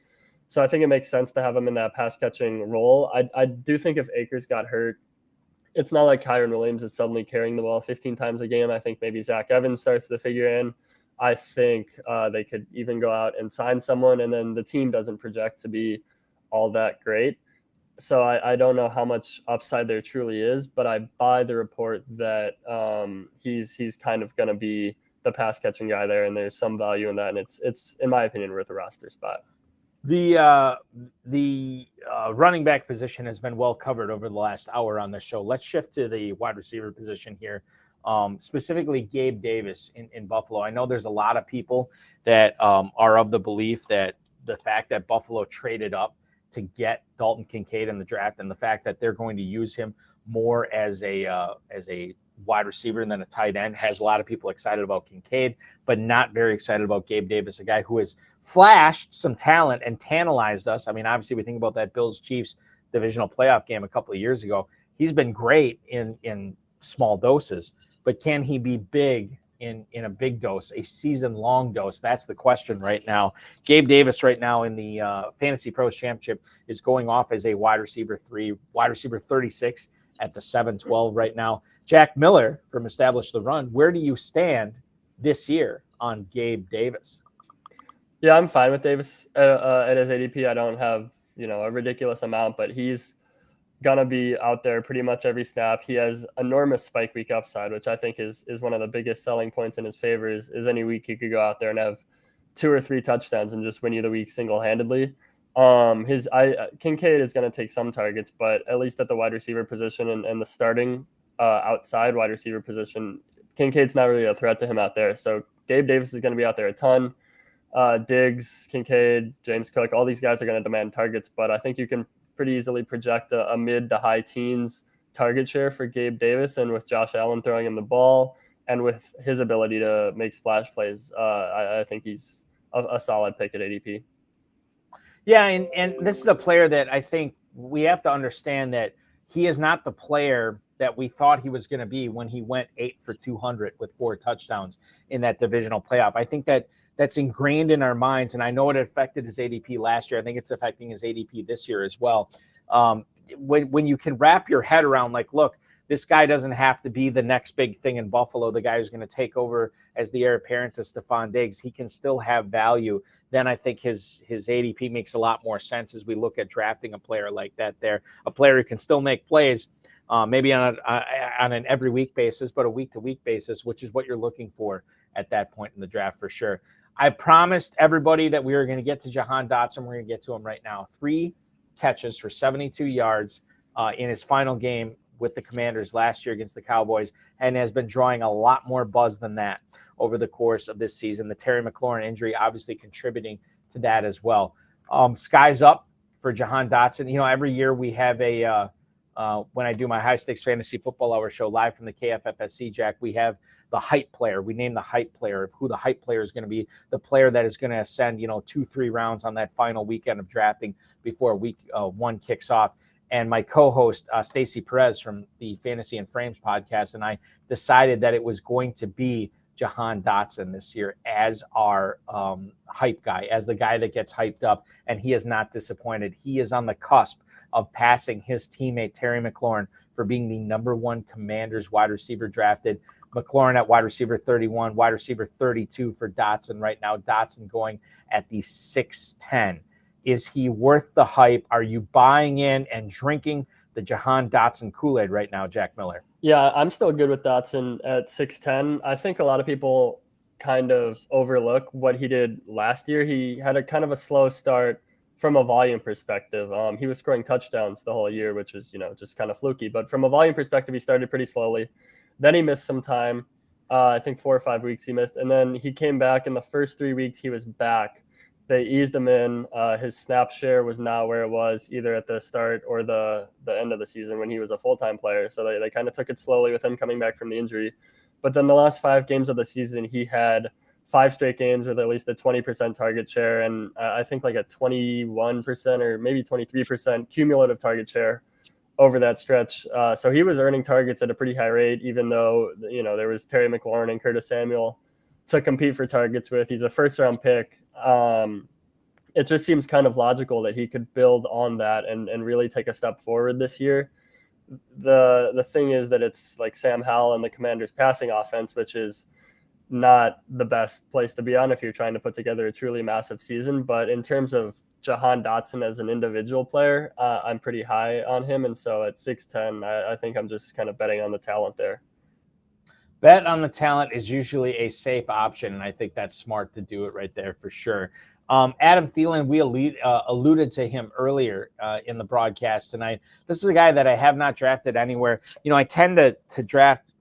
So I think it makes sense to have him in that pass catching role. I do think if Akers got hurt, it's not like Kyron Williams is suddenly carrying the ball 15 times a game. I think maybe Zach Evans starts to figure in. I think they could even go out and sign someone, and then the team doesn't project to be all that great. So I don't know how much upside there truly is, but I buy the report that he's kind of going to be the pass catching guy there, and there's some value in that, and it's in my opinion worth a roster spot. The running back position has been well covered over the last hour on the show. Let's shift to the wide receiver position here, specifically Gabe Davis in Buffalo. I know there's a lot of people that are of the belief that the fact that Buffalo traded up to get Dalton Kincaid in the draft, and the fact that they're going to use him more as a wide receiver than a tight end, has a lot of people excited about Kincaid, but not very excited about Gabe Davis, a guy who has flashed some talent and tantalized us. I mean, obviously we think about that Bills-Chiefs divisional playoff game a couple of years ago. He's been great in small doses, but can he be big in a big dose, a season-long dose? That's the question right now. Gabe Davis right now in the Fantasy Pros Championship is going off as a wide receiver 3, wide receiver 36 at the 7-12 right now. Jack Miller from Establish the Run, where do you stand this year on Gabe Davis? Yeah, I'm fine with Davis at his ADP. I don't have, a ridiculous amount, but he's going to be out there pretty much every snap. He has enormous spike week upside, which I think is one of the biggest selling points in his favor is any week he could go out there and have 2 or 3 touchdowns and just win you the week single-handedly. Kincaid is going to take some targets, but at least at the wide receiver position and the starting outside wide receiver position, Kincaid's not really a threat to him out there. So Gabe Davis is going to be out there a ton. Diggs, Kincaid, James Cook, all these guys are going to demand targets, but I think you can pretty easily project a mid to high teens target share for Gabe Davis. And with Josh Allen throwing him the ball and with his ability to make splash plays, I think he's a solid pick at ADP. Yeah, and this is a player that I think we have to understand that he is not the player that we thought he was going to be when he went 8 for 200 with 4 touchdowns in that divisional playoff. I think that's ingrained in our minds, and I know it affected his ADP last year. I think it's affecting his ADP this year as well. When you can wrap your head around, like, look, this guy doesn't have to be the next big thing in Buffalo, the guy who's going to take over as the heir apparent to Stephon Diggs. He can still have value. Then I think his ADP makes a lot more sense as we look at drafting a player like that there, a player who can still make plays, maybe on an every week basis, but a week-to-week basis, which is what you're looking for at that point in the draft for sure. I promised everybody that we were going to get to Jahan Dotson. We're going to get to him right now. 3 catches for 72 yards in his final game with the Commanders last year against the Cowboys, and has been drawing a lot more buzz than that over the course of this season. The Terry McLaurin injury obviously contributing to that as well. Sky's up for Jahan Dotson. Every year we have when I do my high stakes fantasy football hour show live from the KFFSC, Jack, we have the hype player. We name the hype player of who the hype player is going to be, the player that is going to ascend, 2-3 rounds on that final weekend of drafting before week 1 kicks off. And my co-host, Stacey Perez from the Fantasy and Frames podcast, and I decided that it was going to be Jahan Dotson this year as our hype guy, as the guy that gets hyped up, and he is not disappointed. He is on the cusp of passing his teammate Terry McLaurin for being the number 1 Commanders wide receiver drafted. McLaurin at wide receiver 31, wide receiver 32 for Dotson right now. Dotson going at the 6'10". Is he worth the hype? Are you buying in and drinking the Jahan Dotson Kool-Aid right now, Jack Miller? Yeah, I'm still good with Dotson at 6'10". I think a lot of people kind of overlook what he did last year. He had a kind of a slow start from a volume perspective. He was scoring touchdowns the whole year, which was, just kind of fluky. But from a volume perspective, he started pretty slowly. Then he missed some time. I think 4 or 5 weeks he missed. And then he came back in the first 3 weeks he was back. They eased him in. His snap share was not where it was either at the start or the end of the season when he was a full-time player. So they kind of took it slowly with him coming back from the injury. But then the last 5 games of the season, he had 5 straight games with at least a 20% target share. And I think like a 21% or maybe 23% cumulative target share over that stretch. So he was earning targets at a pretty high rate, even though, there was Terry McLaurin and Curtis Samuel to compete for targets with. He's a first-round pick. It just seems kind of logical that he could build on that and really take a step forward this year. The thing is that it's like Sam Howell and the Commanders' passing offense, which is not the best place to be on if you're trying to put together a truly massive season. But in terms of Jahan Dotson as an individual player, I'm pretty high on him. And so at 6'10", I think I'm just kind of betting on the talent there. Bet on the talent is usually a safe option, and I think that's smart to do it right there for sure. Adam Thielen, we alluded to him earlier in the broadcast tonight. This is a guy that I have not drafted anywhere. I tend to draft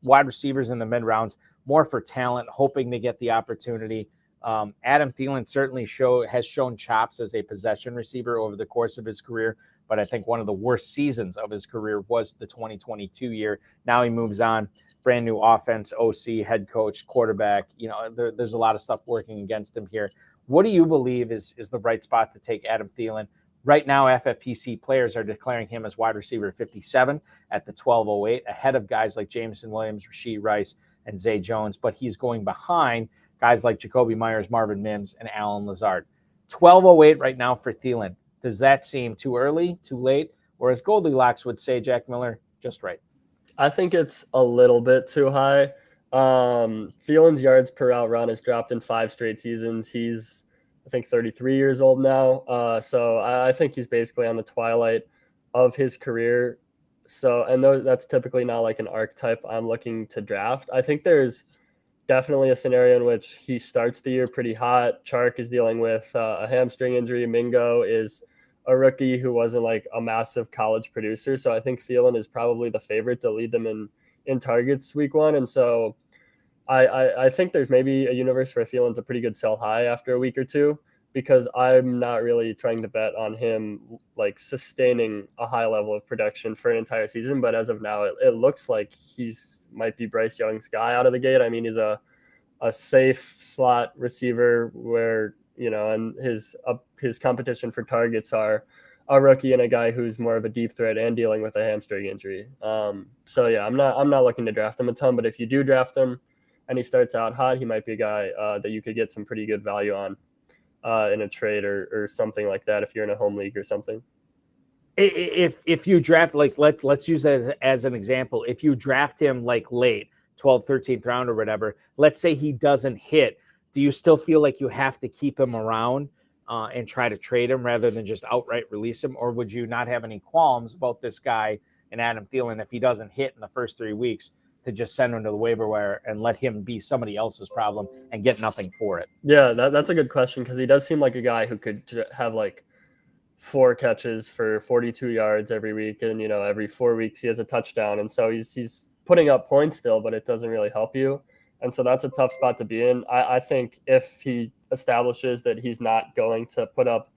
wide receivers in the mid-rounds more for talent, hoping to get the opportunity. Adam Thielen certainly has shown chops as a possession receiver over the course of his career, but I think one of the worst seasons of his career was the 2022 year. Now he moves on. Brand new offense, OC, head coach, quarterback. There's a lot of stuff working against him here. What do you believe is the right spot to take Adam Thielen? Right now, FFPC players are declaring him as wide receiver 57 at the 1208, ahead of guys like Jameson Williams, Rashee Rice, and Zay Jones. But he's going behind guys like Jacoby Myers, Marvin Mims, and Alan Lazard. 1208 right now for Thielen. Does that seem too early, too late? Or as Goldilocks would say, Jack Miller, just right? I think it's a little bit too high. Thielen's yards per route run has dropped in 5 straight seasons. He's, I think, 33 years old now. So I think he's basically on the twilight of his career. So, and that's typically not like an archetype I'm looking to draft. I think there's definitely a scenario in which he starts the year pretty hot. Chark is dealing with a hamstring injury. Mingo is a rookie who wasn't like a massive college producer. So I think Thielen is probably the favorite to lead them in targets week 1. And so I think there's maybe a universe where Thielen's a pretty good sell high after a week or two, because I'm not really trying to bet on him like sustaining a high level of production for an entire season. But as of now, it looks like might be Bryce Young's guy out of the gate. I mean, he's a safe slot receiver where, and his competition for targets are a rookie and a guy who's more of a deep threat and dealing with a hamstring injury. So yeah, I'm not looking to draft him a ton, but if you do draft him and he starts out hot, he might be a guy that you could get some pretty good value on in a trade or something like that if you're in a home league or something. If you draft, like let's use that as an example. If you draft him like late, 12th, 13th round or whatever, let's say he doesn't hit, do you still feel like you have to keep him around and try to trade him rather than just outright release him? Or would you not have any qualms about this guy and Adam Thielen if he doesn't hit in the first 3 weeks to just send him to the waiver wire and let him be somebody else's problem and get nothing for it? Yeah, that's a good question, because he does seem like a guy who could have like 4 catches for 42 yards every week. And, every 4 weeks he has a touchdown. And so he's putting up points still, but it doesn't really help you. And so that's a tough spot to be in. I think if he establishes that he's not going to put up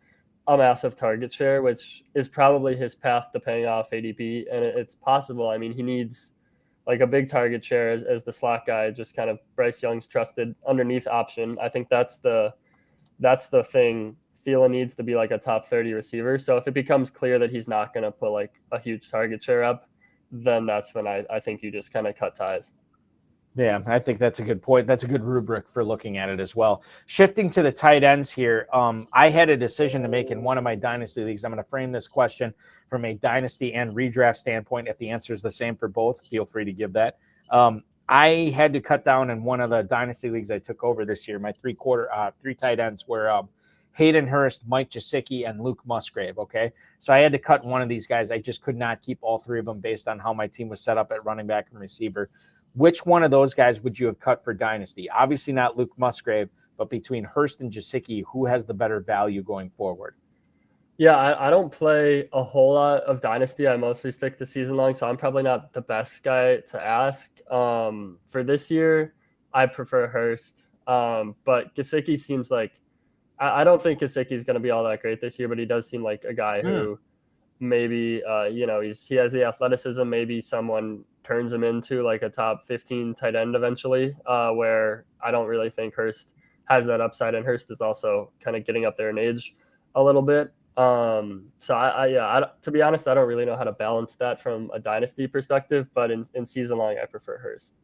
a massive target share, which is probably his path to paying off ADP, and it's possible. I mean, he needs like a big target share as the slot guy, just kind of Bryce Young's trusted underneath option. I think that's the thing. Thielen needs to be like a top 30 receiver. So if it becomes clear that he's not going to put like a huge target share up, then that's when I think you just kind of cut ties. Yeah, I think that's a good point. That's a good rubric for looking at it as well. Shifting to the tight ends here, I had a decision to make in one of my dynasty leagues. I'm going to frame this question from a dynasty and redraft standpoint. If the answer is the same for both, feel free to give that. I had to cut down in one of the dynasty leagues I took over this year. My three tight ends were Hayden Hurst, Mike Gesicki, and Luke Musgrave. Okay, so I had to cut one of these guys. I just could not keep all 3 of them based on how my team was set up at running back and receiver. Which one of those guys would you have cut for dynasty? Obviously not Luke Musgrave, but between Hurst and Gesicki, who has the better value going forward? Yeah, I don't play a whole lot of Dynasty. I mostly stick to season long, so I'm probably not the best guy to ask. For this year, I prefer Hurst. But Gesicki seems like I don't think Gesicki is going to be all that great this year, but he does seem like a guy who maybe he has the athleticism. Maybe someone turns him into like a top 15 tight end eventually. Where I don't really think Hurst has that upside, and Hurst is also kind of getting up there in age a little bit. To be honest, I don't really know how to balance that from a dynasty perspective, but in season long, I prefer Hurst.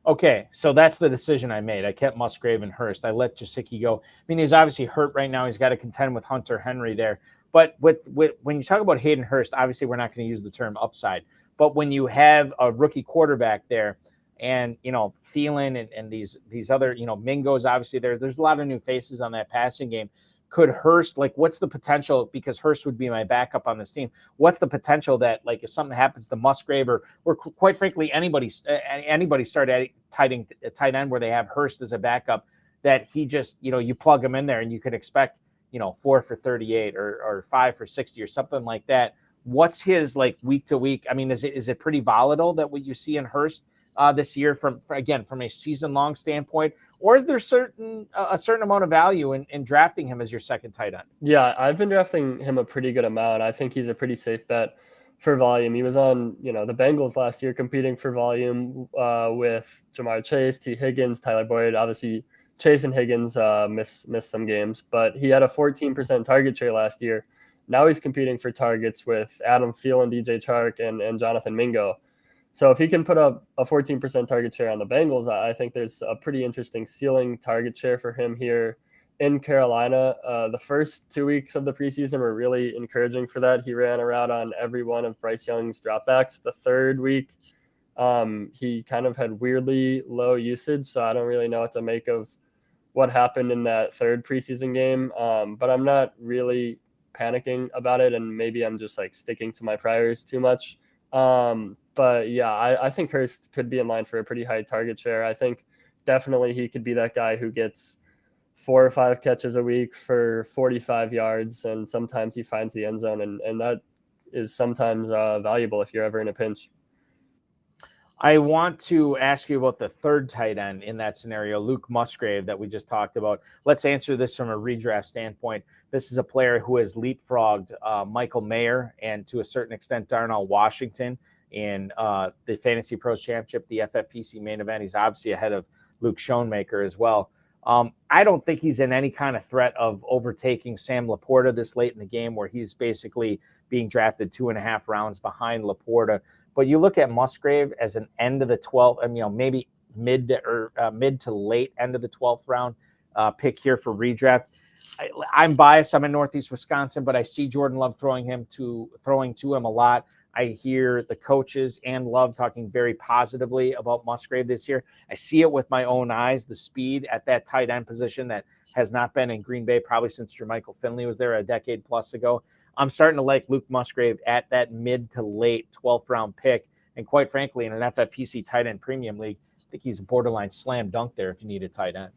Okay, so that's the decision I made. I kept Musgrave and Hurst. I let Gesicki go. I mean, he's obviously hurt right now. He's got to contend with Hunter Henry there. But with when you talk about Hayden Hurst, obviously we're not going to use the term upside. But when you have a rookie quarterback there, and Thielen and these other Mingo's obviously there's a lot of new faces on that passing game. Could Hurst, what's the potential, because Hurst would be my backup on this team, what's the potential that, if something happens to Musgrave or quite frankly, anybody start at tight end where they have Hurst as a backup, that he just, you plug him in there and you could expect, 4 for 38 or 5 for 60 or something like that. What's his week to week? I mean, is it pretty volatile that what you see in Hurst this year from a season long standpoint, or is there a certain amount of value in drafting him as your second tight end? Yeah, I've been drafting him a pretty good amount. I think he's a pretty safe bet for volume. He was on, the Bengals last year competing for volume with Jamar Chase, T. Higgins, Tyler Boyd. Obviously, Chase and Higgins missed some games, but he had a 14% target share last year. Now he's competing for targets with Adam Thielen, DJ Chark, and Jonathan Mingo. So if he can put up a 14% target share on the Bengals, I think there's a pretty interesting ceiling target share for him here in Carolina. The first 2 weeks of the preseason were really encouraging for that. He ran a route on every one of Bryce Young's dropbacks. The third week, he kind of had weirdly low usage, so I don't really know what to make of what happened in that third preseason game. But I'm not really panicking about it, and maybe I'm just sticking to my priors too much. But yeah, I think Hurst could be in line for a pretty high target share. I think definitely he could be that guy who gets 4 or 5 catches a week for 45 yards, and sometimes he finds the end zone, and that is sometimes valuable if you're ever in a pinch. I want to ask you about the third tight end in that scenario, Luke Musgrave, that we just talked about. Let's answer this from a redraft standpoint. This is a player who has leapfrogged Michael Mayer and to a certain extent Darnell Washington in the Fantasy Pros Championship, the FFPC main event. He's obviously ahead of Luke Schoenmaker as well. I don't think he's in any kind of threat of overtaking Sam Laporta this late in the game, where he's basically being drafted 2.5 rounds behind Laporta. But you look at Musgrave as an end of the 12th, maybe mid to late end of the 12th round pick here for redraft. I'm biased. I'm in Northeast Wisconsin, but I see Jordan Love throwing to him a lot. I hear the coaches and Love talking very positively about Musgrave this year. I see it with my own eyes, the speed at that tight end position that has not been in Green Bay probably since Jermichael Finley was there a decade plus ago. I'm starting to like Luke Musgrave at that mid to late 12th round pick. And quite frankly, in an FFPC tight end premium league, I think he's a borderline slam dunk there if you need a tight end.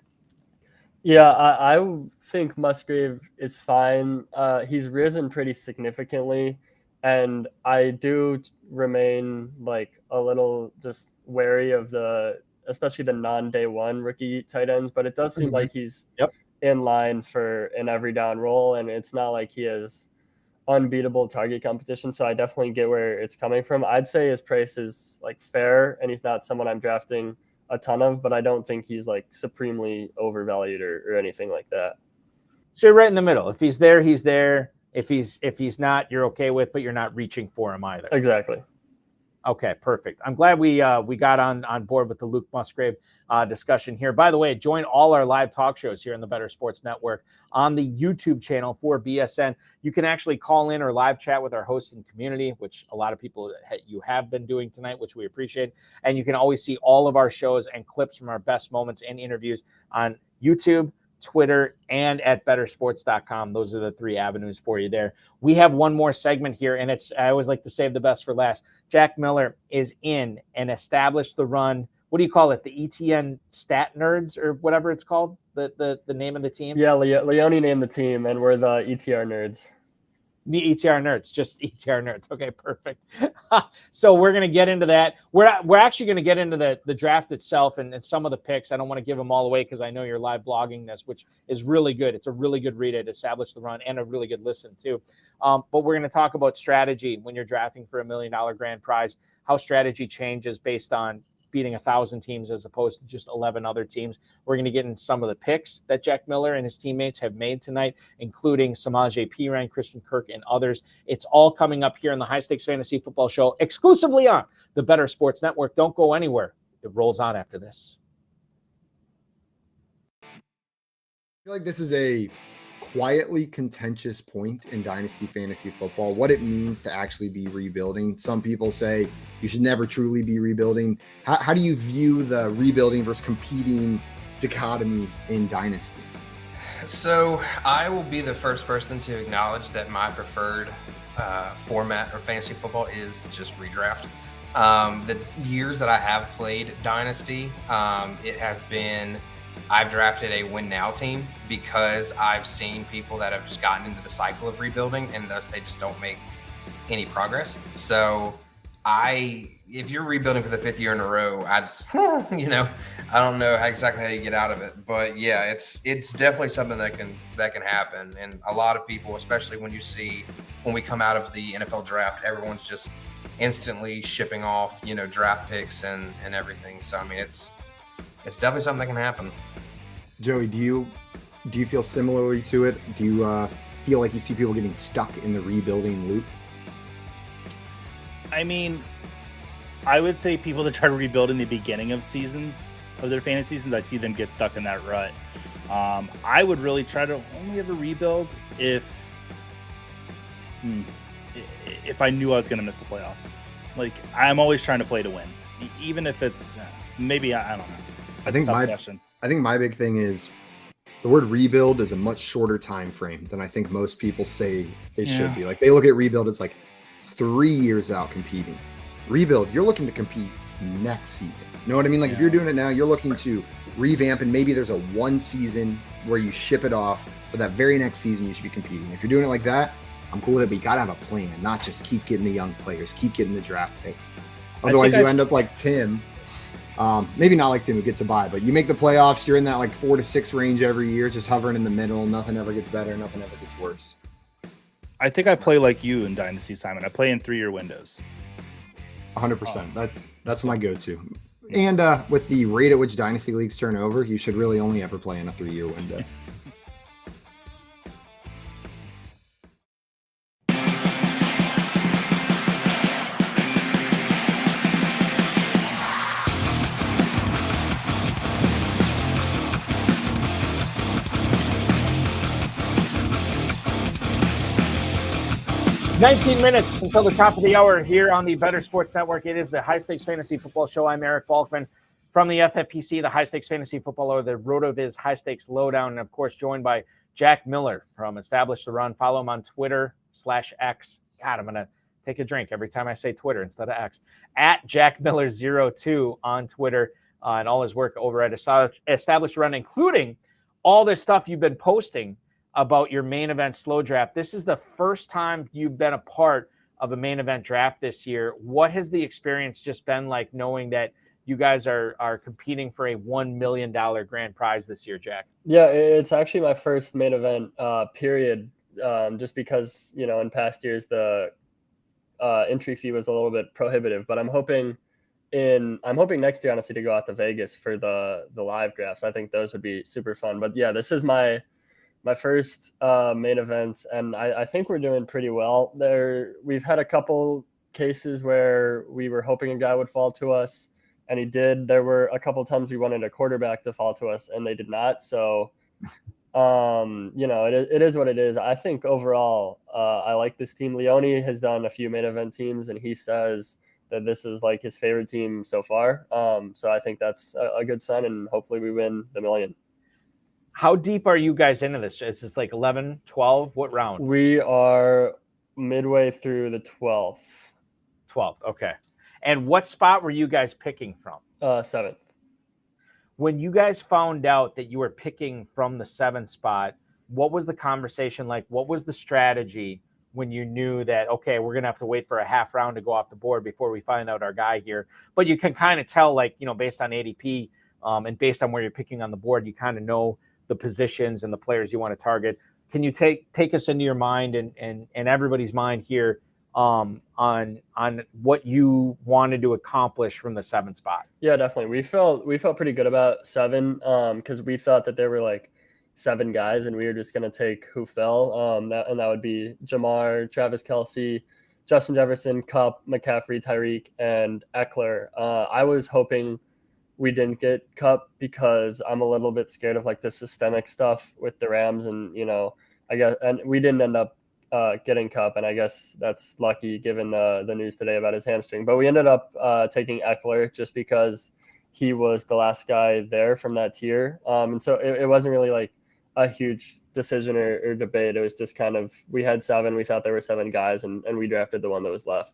Yeah, I think Musgrave is fine. He's risen pretty significantly, and I do remain a little just wary of especially the non-day one rookie tight ends, but it does seem like he's in line for an every down role, and it's not like he has unbeatable target competition. So I definitely get where it's coming from. I'd say his price is fair, and he's not someone I'm drafting a ton of, but I don't think he's supremely overvalued or anything like that. So you're right in the middle. If he's there, he's there. If he's not, you're okay with, but you're not reaching for him either. Exactly. Okay, perfect. I'm glad we got on board with the Luke Musgrave discussion here. By the way, join all our live talk shows here on the Better Sports Network on the YouTube channel for BSN. You can actually call in or live chat with our hosts and community, which a lot of people you have been doing tonight, which we appreciate. And you can always see all of our shows and clips from our best moments and interviews on YouTube, Twitter, and at bettersports.com. Those are the 3 avenues for you there. We have one more segment here, and I always like to save the best for last. Jack Miller is in and established the run. What do you call it? The ETN Stat Nerds or whatever it's called, the name of the team? Yeah, Leone named the team, and we're the ETR Nerds. Me ETR nerds, just ETR nerds. Okay, perfect. So we're going to get into that. We're actually going to get into the draft itself and some of the picks. I don't want to give them all away because I know you're live blogging this, which is really good. It's a really good read at Establish the Run and a really good listen too. But we're going to talk about strategy when you're drafting for $1 million grand prize, how strategy changes based on beating 1,000 teams as opposed to just 11 other teams. We're going to get into some of the picks that Jack Miller and his teammates have made tonight, including Samaje Perine, Christian Kirk, and others. It's all coming up here in the High Stakes Fantasy Football Show, exclusively on the Better Sports Network. Don't go anywhere. It rolls on after this. I feel like this is a quietly contentious point in Dynasty Fantasy Football, what it means to actually be rebuilding. Some people say you should never truly be rebuilding. How do you view the rebuilding versus competing dichotomy in Dynasty? So I will be the first person to acknowledge that my preferred format of fantasy football is just redraft. The years that I have played Dynasty, it has been I've drafted a win now team because I've seen people that have just gotten into the cycle of rebuilding and thus they just don't make any progress. So if you're rebuilding for the 5th year in a row, I just, I don't know exactly how you get out of it, but yeah, it's definitely something that can happen. And a lot of people, especially when we come out of the NFL draft, everyone's just instantly shipping off, draft picks and everything. So, I mean, it's definitely something that can happen. Joey, do you feel similarly to it? Do you feel like you see people getting stuck in the rebuilding loop? I mean, I would say people that try to rebuild in the beginning of seasons, of their fantasy seasons, I see them get stuck in that rut. I would really try to only ever rebuild if I knew I was going to miss the playoffs. Like, I'm always trying to play to win, even if it's maybe I don't know. I think my big thing is the word rebuild is a much shorter time frame than I think most people say it should be. Like, they look at rebuild as like 3 years out competing. Rebuild, you're looking to compete next season. You know what I mean? Like, if you're doing it now, you're looking to revamp, and maybe there's a one season where you ship it off, but that very next season you should be competing. If you're doing it like that, I'm cool with it, but you gotta have a plan, not just keep getting the young players, keep getting the draft picks. Otherwise, you end up like Tim. Maybe not like Tim who gets a bye, but you make the playoffs, you're in that like 4 to 6 range every year, just hovering in the middle. Nothing ever gets better, nothing ever gets worse. I think I play like you in Dynasty, Simon. I play in 3-year windows. 100%. That's my go-to. And with the rate at which Dynasty leagues turn over, you should really only ever play in a 3-year window. 19 minutes until the top of the hour here on the Better Sports Network. It is the High Stakes Fantasy Football Show. I'm Eric Balkman from the FFPC, the High Stakes Fantasy Football, or the RotoViz High Stakes Lowdown, and of course joined by Jack Miller from Establish the Run. Follow him on Twitter/X. God, I'm going to take a drink every time I say Twitter instead of X. At JackMiller02 on Twitter, and all his work over at Establish the Run, including all this stuff you've been posting about your main event slow draft. This is the first time you've been a part of a main event draft this year. What has the experience just been like, knowing that you guys are competing for a $1 million grand prize this year, Jack? Yeah, it's actually my first main event period, just because, in past years, the entry fee was a little bit prohibitive, but I'm hoping next year, honestly, to go out to Vegas for the live drafts. I think those would be super fun. But yeah, this is my first main events, and I think we're doing pretty well there. We've had a couple cases where we were hoping a guy would fall to us, and he did. There were a couple times we wanted a quarterback to fall to us, and they did not. So, it is what it is. I think overall, I like this team. Leone has done a few main event teams, and he says that this is like his favorite team so far. So I think that's a good sign, and hopefully we win the $1 million. How deep are you guys into this? Is this like 11, 12? What round? We are midway through the 12th. 12th, okay. And what spot were you guys picking from? 7th. When you guys found out that you were picking from the 7th spot, what was the conversation like? What was the strategy when you knew that, okay, we're going to have to wait for a half round to go off the board before we find out our guy here. But you can kind of tell, like, based on ADP and based on where you're picking on the board, you kind of know the positions and the players you want to target. Can you take us into your mind and everybody's mind here on what you wanted to accomplish from the 7 spot? Yeah, definitely. We felt pretty good about 7 because we thought that there were like 7 guys and we were just going to take who fell. And that would be Jamar, Travis Kelce, Justin Jefferson, Kupp, McCaffrey, Tyreek, and Eckler. I was hoping we didn't get Kupp because I'm a little bit scared of like the systemic stuff with the Rams, and I guess, and we didn't end up getting Kupp, and I guess that's lucky given the news today about his hamstring. But we ended up taking Eckler just because he was the last guy there from that tier, and so it wasn't really like a huge decision or debate. It was just kind of, we had 7, we thought there were 7 guys, and we drafted the one that was left.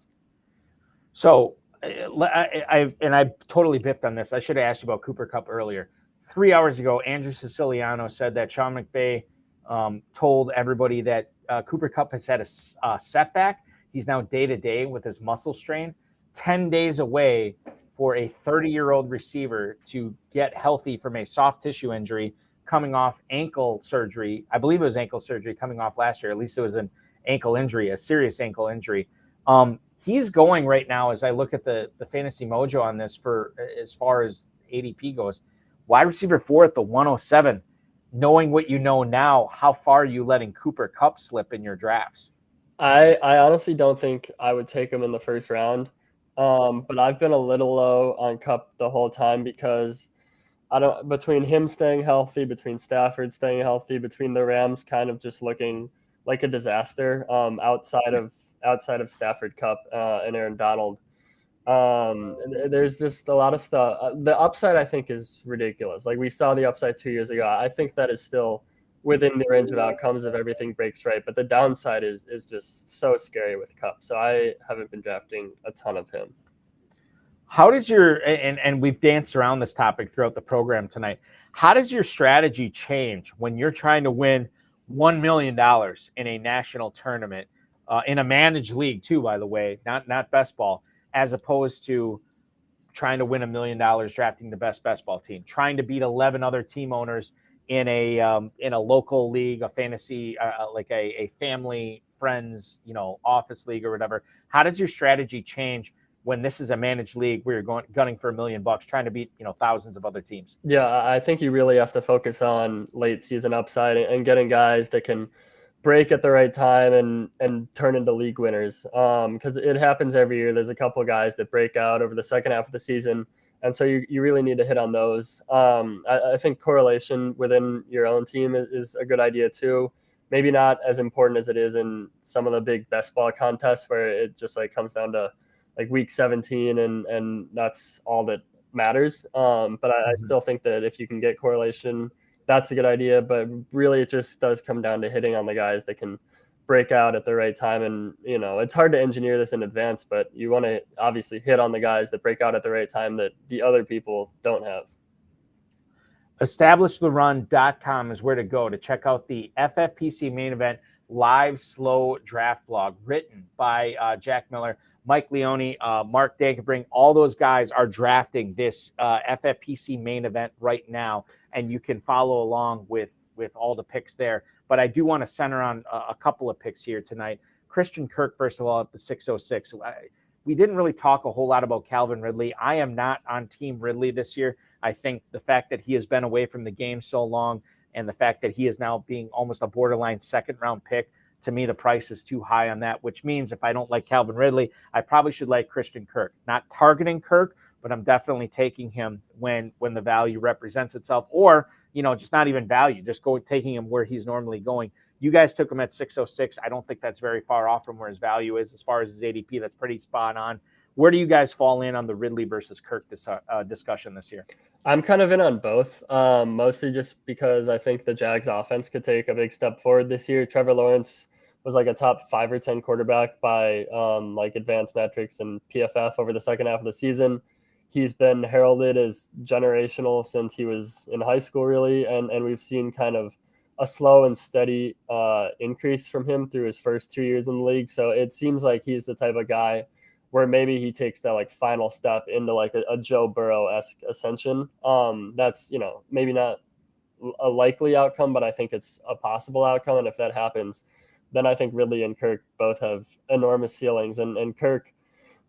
So I totally biffed on this. I should have asked you about Cooper Kupp earlier. 3 hours ago, Andrew Siciliano said that Sean McVay told everybody that Cooper Kupp has had a setback. He's now day-to-day with his muscle strain. 10 days away for a 30-year-old receiver to get healthy from a soft tissue injury coming off ankle surgery. I believe it was ankle surgery coming off last year. At least it was an ankle injury, a serious ankle injury. He's going right now, as I look at the Fantasy Mojo on this, for as far as ADP goes, wide receiver 4 at the 107. Knowing what you know now, how far are you letting Cooper Kupp slip in your drafts? I honestly don't think I would take him in the first round, but I've been a little low on Kupp the whole time because between him staying healthy, between Stafford staying healthy, between the Rams kind of just looking like a disaster outside of Stafford, Kupp, and Aaron Donald. There's just a lot of stuff. The upside, I think, is ridiculous. Like we saw the upside 2 years ago. I think that is still within the range of outcomes if everything breaks right. But the downside is just so scary with Kupp. So I haven't been drafting a ton of him. How does and we've danced around this topic throughout the program tonight. How does your strategy change when you're trying to win $1 million in a national tournament, in a managed league too, by the way, not best ball, as opposed to trying to win $1 million drafting the best ball team, trying to beat 11 other team owners in a local league, a fantasy, like a family friends, office league or whatever? How does your strategy change when this is a managed league where you're gunning for $1 million, trying to beat thousands of other teams? Yeah, I think you really have to focus on late season upside and getting guys that can break at the right time and turn into league winners, because it happens every year. There's a couple of guys that break out over the second half of the season, and so you really need to hit on those. I think correlation within your own team is a good idea too. Maybe not as important as it is in some of the big best ball contests where it just like comes down to like week 17 and that's all that matters. But I still think that if you can get correlation, that's a good idea. But really it just does come down to hitting on the guys that can break out at the right time. And, it's hard to engineer this in advance, but you want to obviously hit on the guys that break out at the right time that the other people don't have. EstablishTheRun.com is where to go to check out the FFPC main event live slow draft blog written by Jack Miller, Mike Leone, Mark Dankebring. All those guys are drafting this FFPC main event right now, and you can follow along with all the picks there. But I do want to center on a couple of picks here tonight. Christian Kirk, first of all, at the 606. We didn't really talk a whole lot about Calvin Ridley. I am not on Team Ridley this year. I think the fact that he has been away from the game so long and the fact that he is now being almost a borderline second-round pick, to me, the price is too high on that, which means if I don't like Calvin Ridley, I probably should like Christian Kirk. Not targeting Kirk, but I'm definitely taking him when the value represents itself, or, just not even value, just taking him where he's normally going. You guys took him at 606. I don't think that's very far off from where his value is. As far as his ADP, that's pretty spot on. Where do you guys fall in on the Ridley versus Kirk discussion this year? I'm kind of in on both, mostly just because I think the Jags offense could take a big step forward this year. Trevor Lawrence was like a top 5 or 10 quarterback by like advanced metrics and PFF over the second half of the season. He's been heralded as generational since he was in high school, really. And we've seen kind of a slow and steady increase from him through his first 2 years in the league. So it seems like he's the type of guy where maybe he takes that like final step into like a Joe Burrow-esque ascension. That's, maybe not a likely outcome, but I think it's a possible outcome. And if that happens, then I think Ridley and Kirk both have enormous ceilings. And Kirk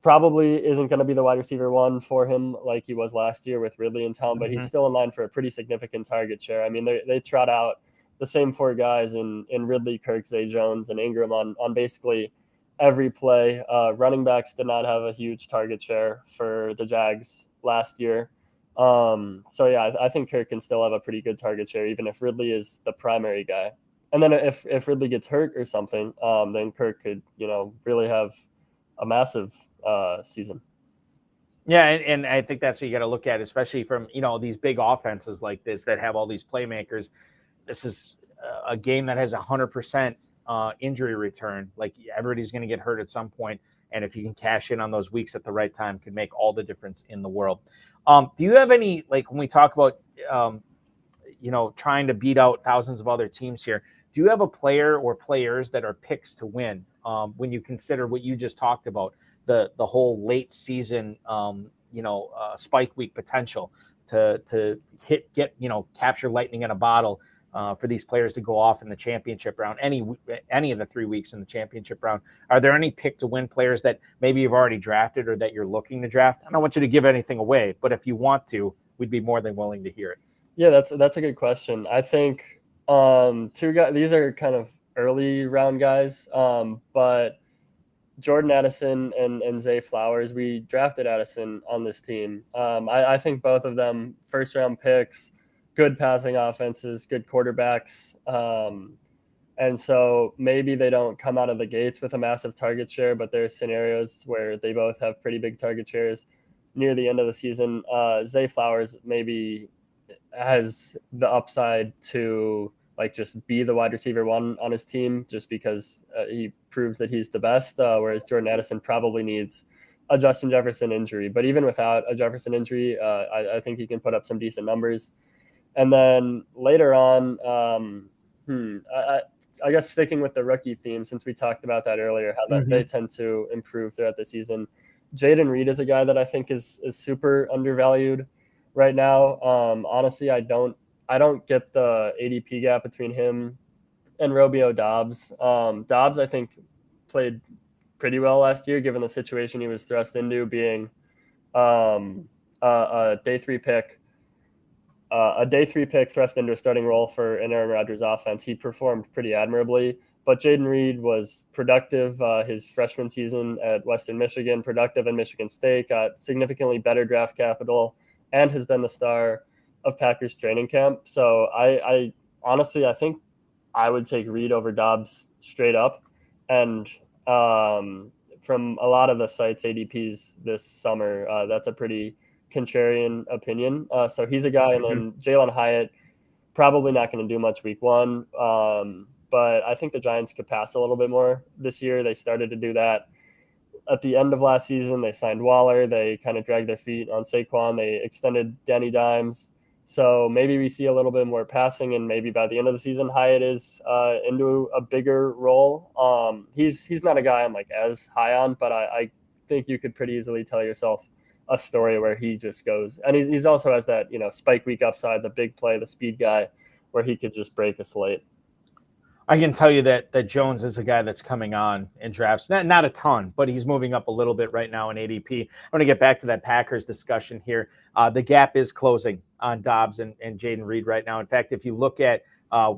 probably isn't going to be the wide receiver one for him like he was last year with Ridley in town, but he's still in line for a pretty significant target share. I mean, they trot out the same 4 guys in Ridley, Kirk, Zay Jones, and Ingram on basically every play. Running backs did not have a huge target share for the Jags last year. So yeah, I think Kirk can still have a pretty good target share, even if Ridley is the primary guy. And then if Ridley gets hurt or something, then Kirk could, really have a massive season. Yeah, and I think that's what you got to look at, especially from, these big offenses like this that have all these playmakers. This is a game that has 100% injury return. Like, everybody's going to get hurt at some point, and if you can cash in on those weeks at the right time, could make all the difference in the world. Do you have any, like, when we talk about trying to beat out thousands of other teams here, do you have a player or players that are picks to win when you consider what you just talked about, the whole late season spike week potential to capture lightning in a bottle for these players to go off in the championship round, any of the 3 weeks in the championship round? Are there any pick to win players that maybe you've already drafted or that you're looking to draft? I don't want you to give anything away, but if you want to, we'd be more than willing to hear it. Yeah, that's a good question. I think 2 guys, these are kind of early round guys, but Jordan Addison and Zay Flowers, we drafted Addison on this team. I think both of them first round picks, good passing offenses, good quarterbacks. And so maybe they don't come out of the gates with a massive target share, but there's scenarios where they both have pretty big target shares near the end of the season. Zay Flowers maybe has the upside to like just be the wide receiver one on his team just because he proves that he's the best, whereas Jordan Addison probably needs a Justin Jefferson injury. But even without a Jefferson injury, I think he can put up some decent numbers. And then later on, I guess sticking with the rookie theme, since we talked about that earlier, how that they tend to improve throughout the season. Jaden Reed is a guy that I think is super undervalued right now. Honestly, I don't get the ADP gap between him and Romeo Doubs. Doubs, I think, played pretty well last year, given the situation he was thrust into, being a day 3 pick. A day 3 pick thrust into a starting role for an Aaron Rodgers offense. He performed pretty admirably, but Jaden Reed was productive his freshman season at Western Michigan, productive in Michigan State, got significantly better draft capital, and has been the star of Packers training camp. So I honestly, I think I would take Reed over Doubs straight up. And from a lot of the sites ADPs this summer, that's a pretty contrarian opinion. So he's a guy, and then Jalen Hyatt, probably not going to do much week 1. But I think the Giants could pass a little bit more this year. They started to do that at the end of last season. They signed Waller. They kind of dragged their feet on Saquon. They extended Danny Dimes. So maybe we see a little bit more passing, and maybe by the end of the season, Hyatt is into a bigger role. He's not a guy I'm like as high on, but I think you could pretty easily tell yourself a story where he just goes, and he's also has that spike week upside, the big play, the speed guy, where he could just break a slate. I can tell you that Jones is a guy that's coming on in drafts. Not a ton, but he's moving up a little bit right now in ADP. I want to get back to that Packers discussion here. The gap is closing on Doubs and Jaden Reed right now. In fact, if you look at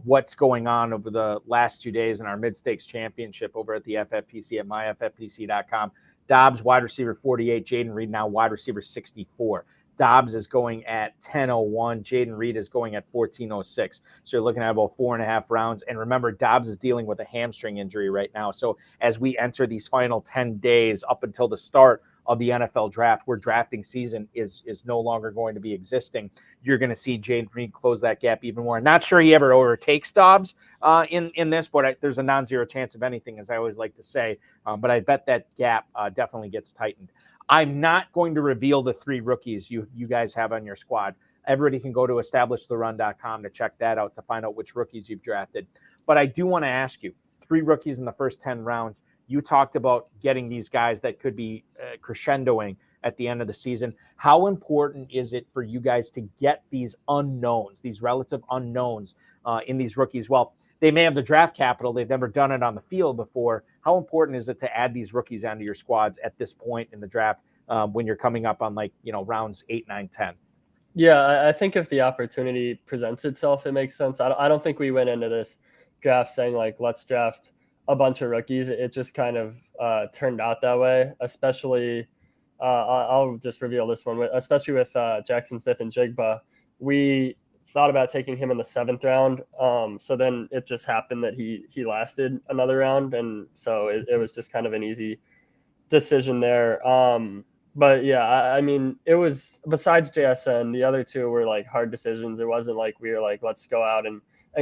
what's going on over the last 2 days in our mid-stakes championship over at the FFPC at myffpc.com, Doubs wide receiver 48, Jaden Reed now wide receiver 64. Doubs is going at 10:01. Jaden Reed is going at 14:06. So you're looking at about 4.5 rounds. And remember, Doubs is dealing with a hamstring injury right now. So as we enter these final 10 days up until the start of the NFL draft, where drafting season is no longer going to be existing, you're going to see Jaden Reed close that gap even more. Not sure he ever overtakes Doubs in this, but there's a non-zero chance of anything, as I always like to say. But I bet that gap definitely gets tightened. I'm not going to reveal the 3 rookies you guys have on your squad. Everybody can go to establishthерun.com to check that out, to find out which rookies you've drafted. But I do want to ask you, 3 rookies in the first 10 rounds. You talked about getting these guys that could be crescendoing at the end of the season. How important is it for you guys to get these unknowns, these relative unknowns in these rookies? Well, they may have the draft capital. They've never done it on the field before. How important is it to add these rookies onto your squads at this point in the draft when you're coming up on rounds 8, 9, 10? Yeah, I think if the opportunity presents itself, it makes sense. I don't think we went into this draft saying let's draft a bunch of rookies. It just kind of turned out that way, especially I'll just reveal this one, especially with Jackson Smith and Jigba. We thought about taking him in the 7th round. So then it just happened that he lasted another round. And so it was just kind of an easy decision there. But yeah, I mean, it was, besides JSN, the other 2 were hard decisions. It wasn't we were let's go out and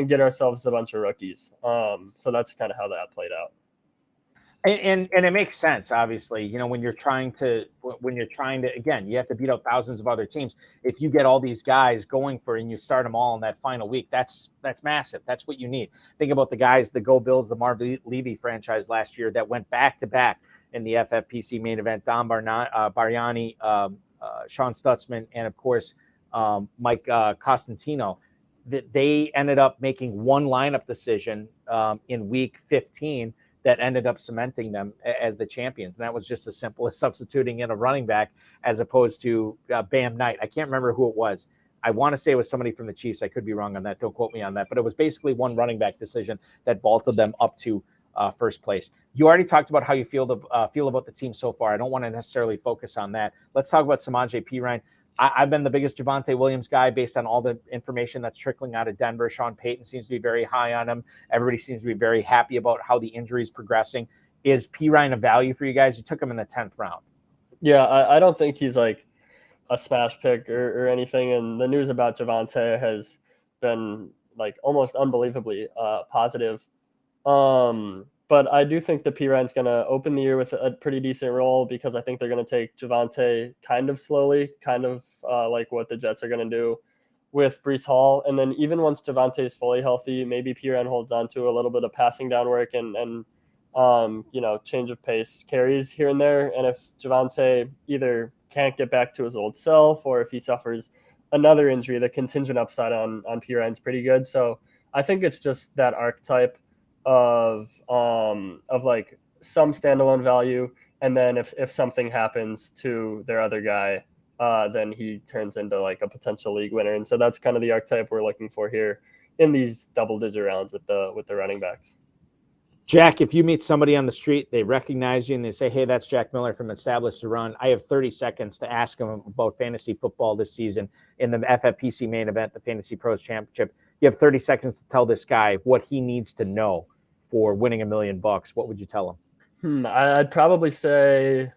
get ourselves a bunch of rookies. So that's kind of how that played out. And it makes sense, obviously, when you're trying to, again, you have to beat out thousands of other teams. If you get all these guys going for it and you start them all in that final week, that's massive. That's what you need. Think about the guys, the Go Bills, the Marv Levy franchise last year that went back to back in the FFPC main event. Don Bargnani, Sean Stutzman, and of course, Mike Costantino. That they ended up making one lineup decision in week 15 that ended up cementing them as the champions. And that was just as simple as substituting in a running back as opposed to Bam Knight. I can't remember who it was. I want to say it was somebody from the Chiefs. I could be wrong on that. Don't quote me on that. But it was basically one running back decision that vaulted them up to first place. You already talked about how you feel about the team so far. I don't want to necessarily focus on that. Let's talk about Samaje Perine. I've been the biggest Javonte Williams guy based on all the information that's trickling out of Denver. Sean Payton seems to be very high on him. Everybody seems to be very happy about how the injury is progressing. Is Perine a value for you guys? You took him in the 10th round. Yeah, I don't think he's a smash pick or anything. And the news about Javonte has been almost unbelievably positive. But I do think that Perine's going to open the year with a pretty decent role because I think they're going to take Javonte kind of slowly, kind of like what the Jets are going to do with Breece Hall. And then even once Javonte is fully healthy, maybe Perine holds on to a little bit of passing down work and change of pace carries here and there. And if Javonte either can't get back to his old self or if he suffers another injury, the contingent upside on Perine's pretty good. So I think it's just that archetype of some standalone value, and then if something happens to their other guy, then he turns into a potential league winner. And so that's kind of the archetype we're looking for here in these double-digit rounds with the running backs. Jack, if you meet somebody on the street, they recognize you and they say, "Hey, that's Jack Miller from Establish the Run." I have 30 seconds to ask them about fantasy football this season in the FFPC main event, the Fantasy Pros Championship. You have 30 seconds to tell this guy what he needs to know for winning $1 million. What would you tell him? I'd probably say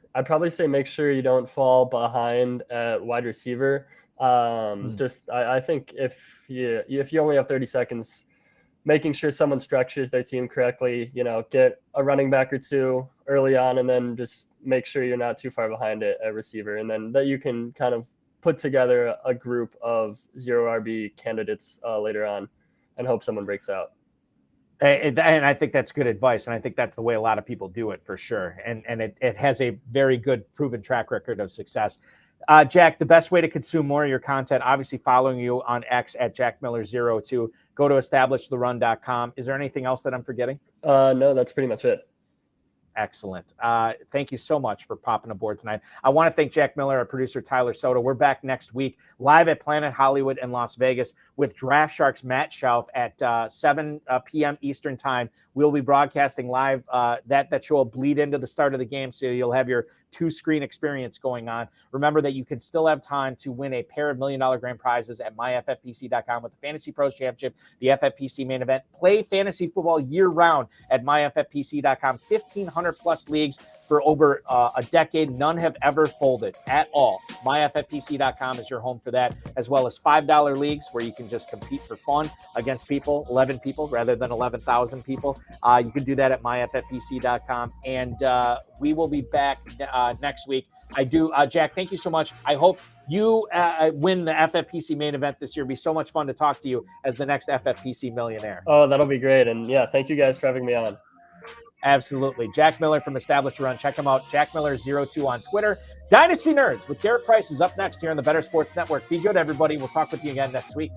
make sure you don't fall behind at wide receiver. I think if you only have 30 seconds, making sure someone structures their team correctly, get a running back or 2 early on, and then just make sure you're not too far behind at receiver, and then that you can kind of put together a group of 0 RB candidates later on and hope someone breaks out. And I think that's good advice. And I think that's the way a lot of people do it for sure. And it has a very good proven track record of success. Jack, the best way to consume more of your content, obviously following you on X at JackMiller02. Go to EstablishTheRun.com. Is there anything else that I'm forgetting? No, that's pretty much it. Excellent. Thank you so much for popping aboard tonight. I want to thank Jack Miller, our producer, Tyler Soto. We're back next week live at Planet Hollywood in Las Vegas with Draft Sharks Matt Schauf at 7 p.m. Eastern time. We'll be broadcasting live. That show will bleed into the start of the game, so you'll have your 2-screen experience going on. Remember that you can still have time to win a pair of $1 million grand prizes at myffpc.com with the Fantasy Pros Championship, the FFPC main event. Play fantasy football year-round at myffpc.com. 1,500 plus leagues for over a decade. None have ever folded at all. MyFFPC.com is your home for that, as well as $5 leagues where you can just compete for fun against people, 11 people rather than 11,000 people. You can do that at MyFFPC.com. And we will be back next week I do. Jack, thank you so much. I hope you win the FFPC main event this year. It'll be so much fun to talk to you as the next FFPC millionaire. Oh, that'll be great. And yeah, thank you guys for having me on. Absolutely. Jack Miller from Established Run. Check him out. Jack Miller02 on Twitter. Dynasty Nerds with Derek Price is up next here on the Better Sports Network. Be good, everybody. We'll talk with you again next week.